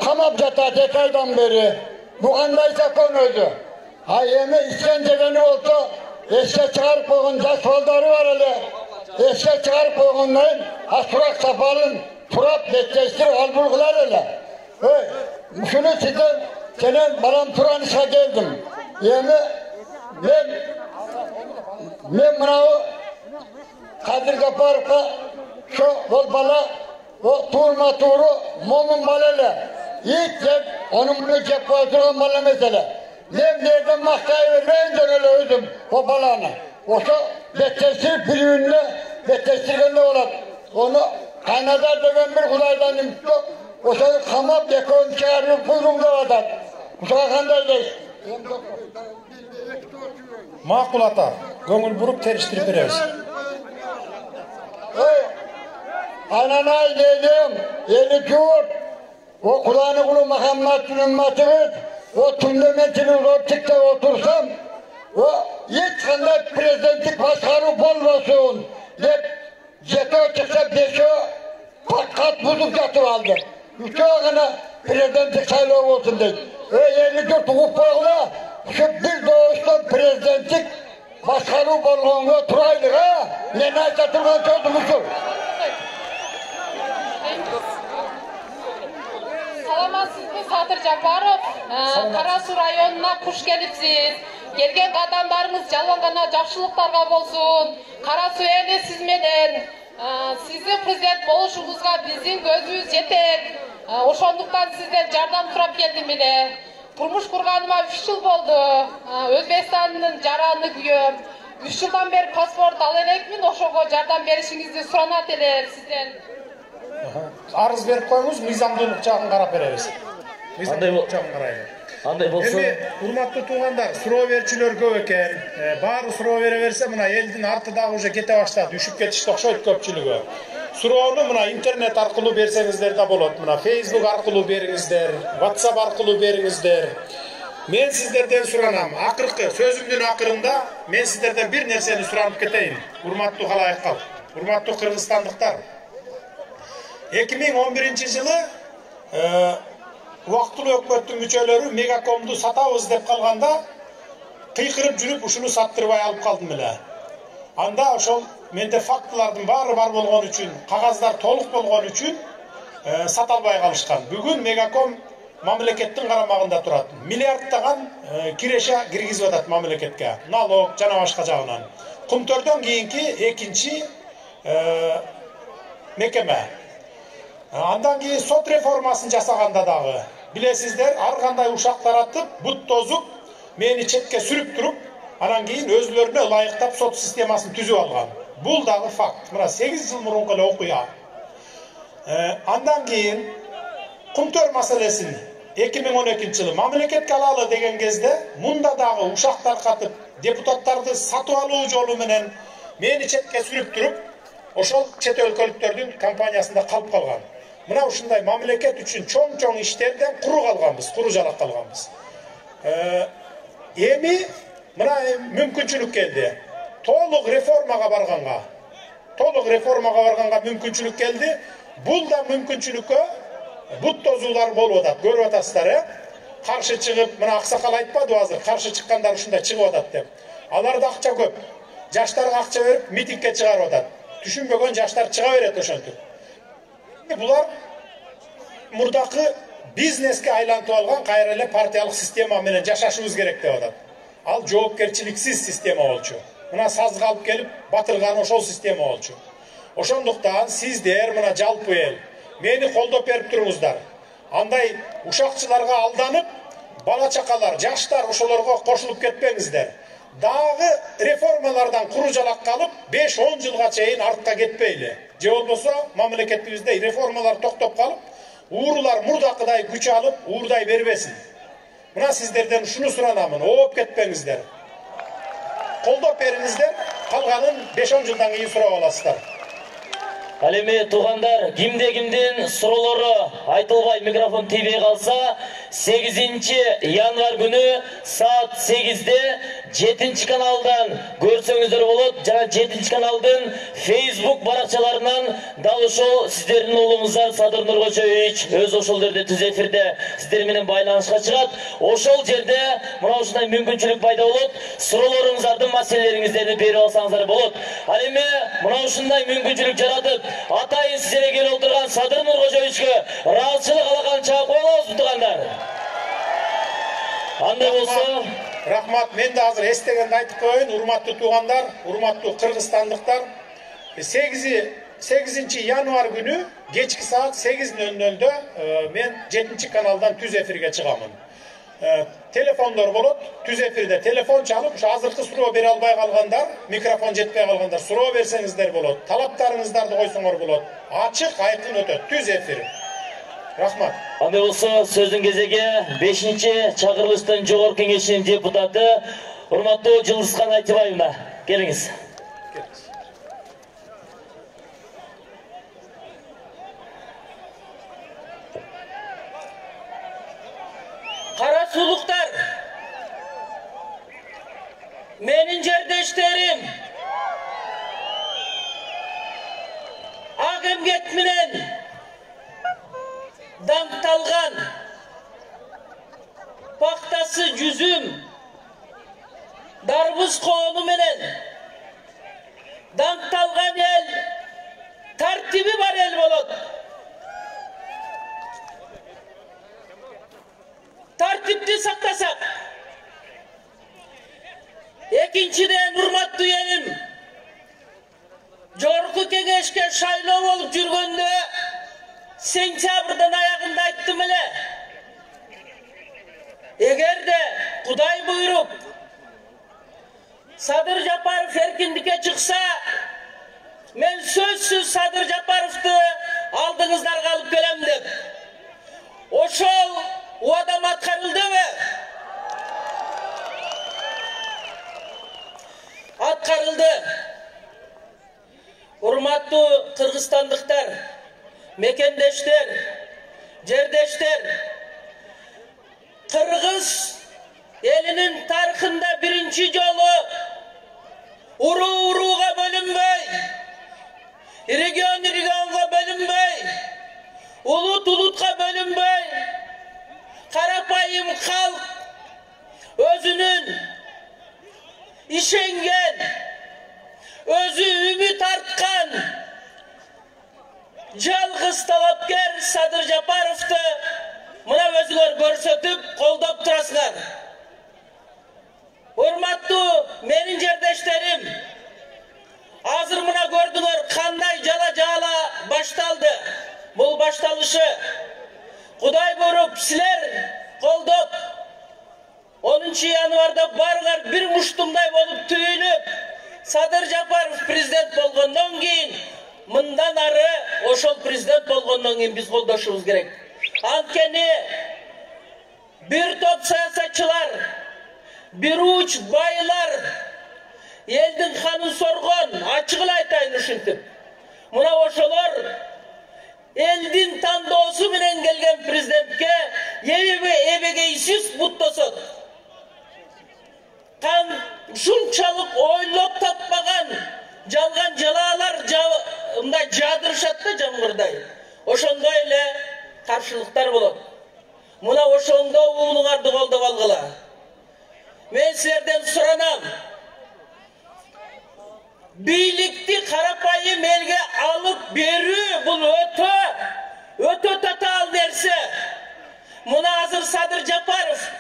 kamap jatat 2 aydan beri. Bu kandaysa konu özü. Hayemi işkencegeni olsa eşe çıkarıp koyun yaş baldarı var hele. Eşe çıkarıp koyunlayın Asurak Safar'ın turap geçleştir albulgular hele. Şunu sizden senin balam Turanış'a geldim. Yemi men mınavu Kadir Japarov'a şu ol bala o tuğma tuğru momun balele ilk cep onun bunu cep koyduğun bala mesele nem nereden mahkayı vermeyin öyle özüm o balana o şu beteştir pilüğünle beteştirgenle olan onu kaynadar degen bir kudaydan imtü o şu kamap yakın çağırır kuyruğunda adam kusura kandaydaş Makul ata, көңүл буруп teriştirip berебиz. Ananay dedim, eli çuğur. O Kur'an-ı Kulu Muhammed'in ümmetidir. O tümlemetiniz o tikte otursam, o hiç kanda prezidentlik başkanı olmasın. Jeto çıksa 5'e kat buzup yatıp aldı. 3'e kadar prezidentlik sayılı olsun dedi. 54 hukuk bağla, şu bir doğuştan prezidentlik başkanı olmanına turaylık ha. Ne neyse turgan sözümüzü. Саламатсызбы, Садыр Жапаров. Кара Суу районуна куш келипсиз. Келген кадамдарыңыз жалган гана жакшылыктарга болсун. Кара Суу эли сиз менен. Сиздин президент болушуңузга биздин көзүбүз жетет. Ошондуктан сизден жардам сурап келдим эле. Турмуш курганыма 3 жыл болду. Өзбекстандын жараны күйөм. 3 жылдан бери паспорт ала элекмин, ошого жардам беришиңизди суранат элем сизден. Арыз беріп қойыңыз, мыйзамдуулук жагын карап беребиз. Мыйзамдуулук жагын карайлы. Андай болсо. Эми урматтуу туугандар, суроо берүүчүлөр көп экен. Баары суроо бере берсе, мына элдин арты дагы уже кете баштады, үшүп кетишти окшойт көпчүлүгү. Суроону мына интернет аркылуу берсеңиздер да болот. Мына Facebook аркылуу бериңиздер, WhatsApp аркылуу бериңиздер. Мен сиздерден суранам, акыркы сөзүмдүн акырында мен сиздерден бир нерсени суранып кетейин. Урматтуу калайыктар, урматтуу кыргызстандыктар. 2011-жылы убактылуу өкмөттүн мүчөлөрү Мегакомду сатабыз деп калганда кыйкырып жүрүп ушуну саттырбай алып калдым эле. Анда ошол менде фактылардын баары бар болгон үчүн, кагаздар толук болгон үчүн сата албай калышкан. Бүгүн Мегаком мамлекеттин карамагында турат. Миллиардтаган киреше киргизип атат мамлекетке. Налог жана башка жагынан. Кумтөрдөн кийинки экинчи мекеме. Андан кийин сот реформасын жасаганда дагы билесиздер, ар кандай ушак таратып, бут тозуп, мени четке сүрүп туруп, анан кийин өзлөрүнө ылайыктап сот системасын түзүп алган. Бул дагы факт. Мына 8 жыл мурунку эле окуя. Андан кийин Кумтөр маселесин 2012-жылы мамлекетке алалы деген кезде мунда дагы ушак таркатып, депутаттарды сатып алуу жолу менен мени четке сүрүп туруп, ошол чет өлкөлүктөрдүн компаниясында калып калган. Мына ушундай мамлекет үчүн чоң иштерден куру калганбыз, куру жалак калганбыз. Эми мына мүмкүнчүлүк келди. Толук реформага барганга мүмкүнчүлүк келди. Бул да мүмкүнчүлүккө бут тозуулар болуп атат, көрүп атасыздар, каршы чыгып, мына аксакал айтпадыбы азыр, каршы чыккандар ушундай чыгып атат деп. Аларда акча көп. Жаштарга акча берип, митингге чыгарып атат. Түшүнбөгөн жаштар чыга берет ошентип. Булар мурдакы бизнеске айлантып алган кайра эле партиялык система менен жашашыбыз керек деп атат. Ал жоопкерчиликсиз система болчу. Мына сазга алып келип батырган ошол система болчу. Ошондуктан сиздер мына жалпы эл мени колдоп берип туруңуздар. Андай ушакчыларга алданып, бала чакалар, жаштар ошолорго кошулуп кетпеңиздер. Дагы реформалардан куру жалак калып, 5-10 жылга чейин артка кетпейли. Же болбосо мамлекетибизде реформалар токтоп калып, уурулар мурдакыдай күч алып, уурдай бербесин. Мына сиздерден ушуну суранамын, ооп кетпеңиздер. Колдоп бериңиздер, калганын 5-10 жылдан кийин сурап аласыздар. Ал эми туугандар, кимден суроолору айтылбай микрофон тийбей калса, 8 январь күнү саат 8-де 7 каналдан көрсөңүздөр болот. Жана 7 каналдын Facebook баракчаларынан дал ошол сиздердин уулуңуздар Садыр Нуркожоевич өз ошол жерде түз эфирде сиздер менен байланышка чыгат. Ошол жерде мына ушундай мүмкүнчүлүк пайда болот. Суроолоруңуздардын маселелериңиздерди берип алсаңыздар болот. Ал эми мына ушундай мүмкүнчүлүк жаратып, атайын сиздерге келип отурган Садыр Нуркожоевичке ыраазычылык алакан чаап коелубузбу туугандар? Андай болсо, рахмат. Мен да азыр эстегенди айтып коеюн, урматтуу туугандар, урматтуу кыргызстандыктар. 8 январь күнү кечки саат 8:00-дө мен 7 каналдан түз эфирге чыгамын. Телефондор болот, түз эфирде телефон чалып, ушу азыркы суроо бере албай калгандар, микрофон жетпей калгандар суроо берсеңиздер болот, талаптарыңыздарды койсоңор болот. Ачык, айкын өтөт, түз эфир. Рахмат. Андай болсо, сөздүн кезеги 5-чакырылыштын жогорку кеңешинин депутаты урматтуу Жылдызхан Айтыбаевна. Келиңиз. Кара сулуктар, менин жердештерим, ак эмгек менен даңкталган пактасы жүзүм, дарбыз коону менен даңкталган эл тартиби бар эл болот. Тартипти сактасак. Экинчиден, урматтуу элим, жогорку кеңешке шайлоо болуп жүргөндө сентябрдын аягында айттым эле. Эгерде Кудай буйруп Садыр Жапаров эркиндикке чыкса, мен сөзсүз Садыр Жапаровду aldığınızlarga alıp gelem dep. Oşol uadam atkarıldыбы? Atkarıldı. Hurmatlı Kırgızstanlıklar, mekendeşler, cerdeşler, Kırgız elinin tarihinde birinci yolu uruğa bölünmey, regionga bölünmey, ulut'a bölünmey, karapayım halk özünün işengen, özü ümit artkan жалгыз талапкер Садыр Жапаровты мына өзүңөр көрсөтүп колдоп турасыңар. Урматтуу менин жердештерим, азыр мына көрдүңөр кандай жала башталды. Бул башталышы Кудай буйруп силер колдоп 10 январда барыңар бир муштумдай болуп түйүнүп Садыр Жапаров президент болгондон кийин мындан ары ошол президент болгондон кийин биз колдошубуз керек. Анткени бир топ саясатчылар, бир уч байлар элдин ханын соргон, ачык эле айтайын ушинтип. Мына ошолор элдин тандоосу менен келген президентке эбегейсиз буттосот. Ушунчалык ойлоп таппаган жалган жалаалар мындай жадырышат да жамгырдай. Ошондой эле каршылыктар болот. Мына ошондо уулуңарды колдоп алгыла. Мен силерден суранам. Бийликти карапайым элге алып берүү бул өтө татаал нерсе. Мына азыр Садыр Жапаров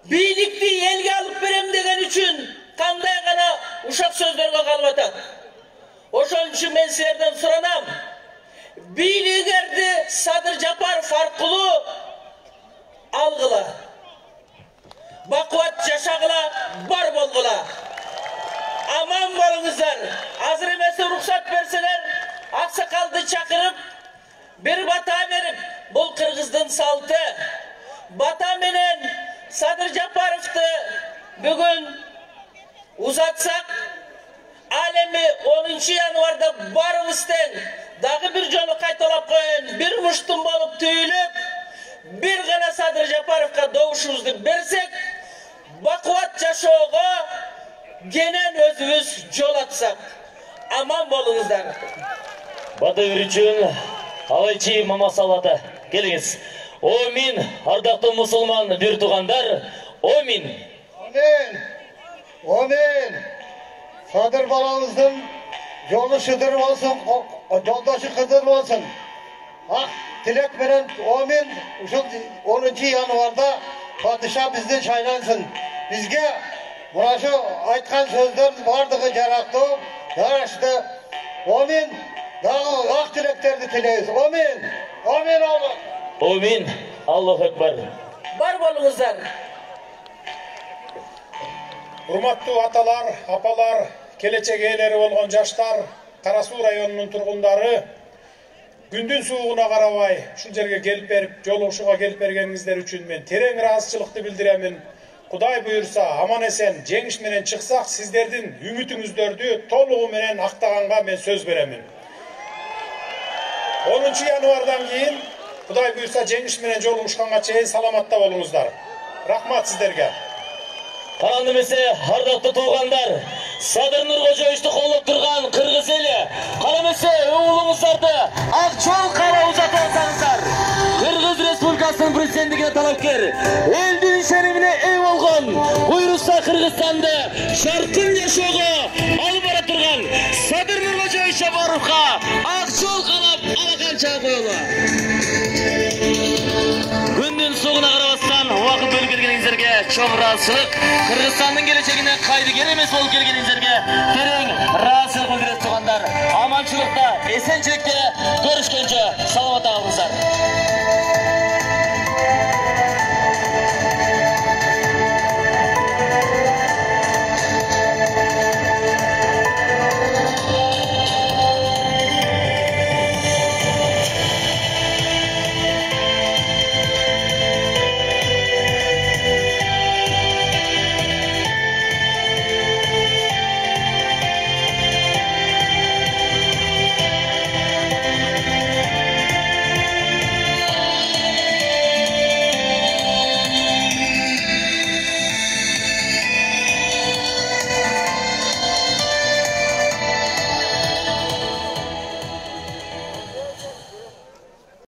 бийликти элге алып берем деген үчүн кандай гана ушак сөздөргө калып атат. Ошон үчүн мен силерден суранам. Бийлигерди Садыр Жапаров аркылуу алгыла. Бакубат жашагыла, бар болгула. Аман болуңуздар. Азыр эмесе уруксат берсеңер, аксакалды чакырып, бир бата берип, бул кыргыздын салты. Бата менен Садыр Жапаровду бүгүн узатсак, ал эми 10 январда барыбыз тең дагы бир жолу кайталап коеюн, бир муштум болуп түйүлүп, бир гана Садыр Жапаровго добушубузду берсек, бакубат жашоого кенен өзүбүз жол атсак. Аман болуңуздар. Бата берүүчүн Алайчи Мамасалата, келиңиз. Омин, ардактуу мусулман бир туугандар, омин. Amin. Sadır balanızın yolu şıdır olsun, yoldaşı kıdır olsun. Dilek veren amin. 10 yanvarda padişah bizden şaylansın. Bizge burası aytkan sözler vardığı yaraktı. Yaraştı. Amin. Daha ak dileklerini tileyiz. Amin. Amin Allah. Amin. Allahu Ekber. Бар болуңуздар. Урматтуу аталар, апалар, келечек ээлери болгон жаштар, Кара Суу районунун тургундары, күндүн суугуна карабай ушул жерге келип берип, жолугушууга келип бергениңиздер үчүн мен терең ыраазычылыкты билдиремин. Кудай буйурса, аман эсен жеңиш менен чыксак, сиздердин үмүтүңүздөрдү толугу менен актаганга мен сөз беремин. 10 январдан кийин Кудай буйурса жеңиш менен жолугушканга чейин саламатта болуңуздар. Рахмат сиздерге. Кананды эмесе, ардактуу туугандар, Садыр Нуркожоевичти колдоп турган кыргыз эли, кана эмесе уулуңуздарды ак жол кара узатып алсаңыздар. Кыргыз Республикасынын президенттигине талапкер, элдин ишенимине ээ болгон, буйруса Кыргызстанды жаркын жашоого алып бара турган Садыр Нуркожоевич Жапаровго ак жол карап алаканча коелу. Күндүн сугуна карабастан убакыт бөлүп келгениңиздерге чоң ыраазычылык. Кыргызстандын келечегине кайдыгер эмес болуп келгениңиздерге терең ыраазычылык билдирет туугандар. Аманчылыкта, эсенчиликте көрүшкөнчө саламатта калыңыздар.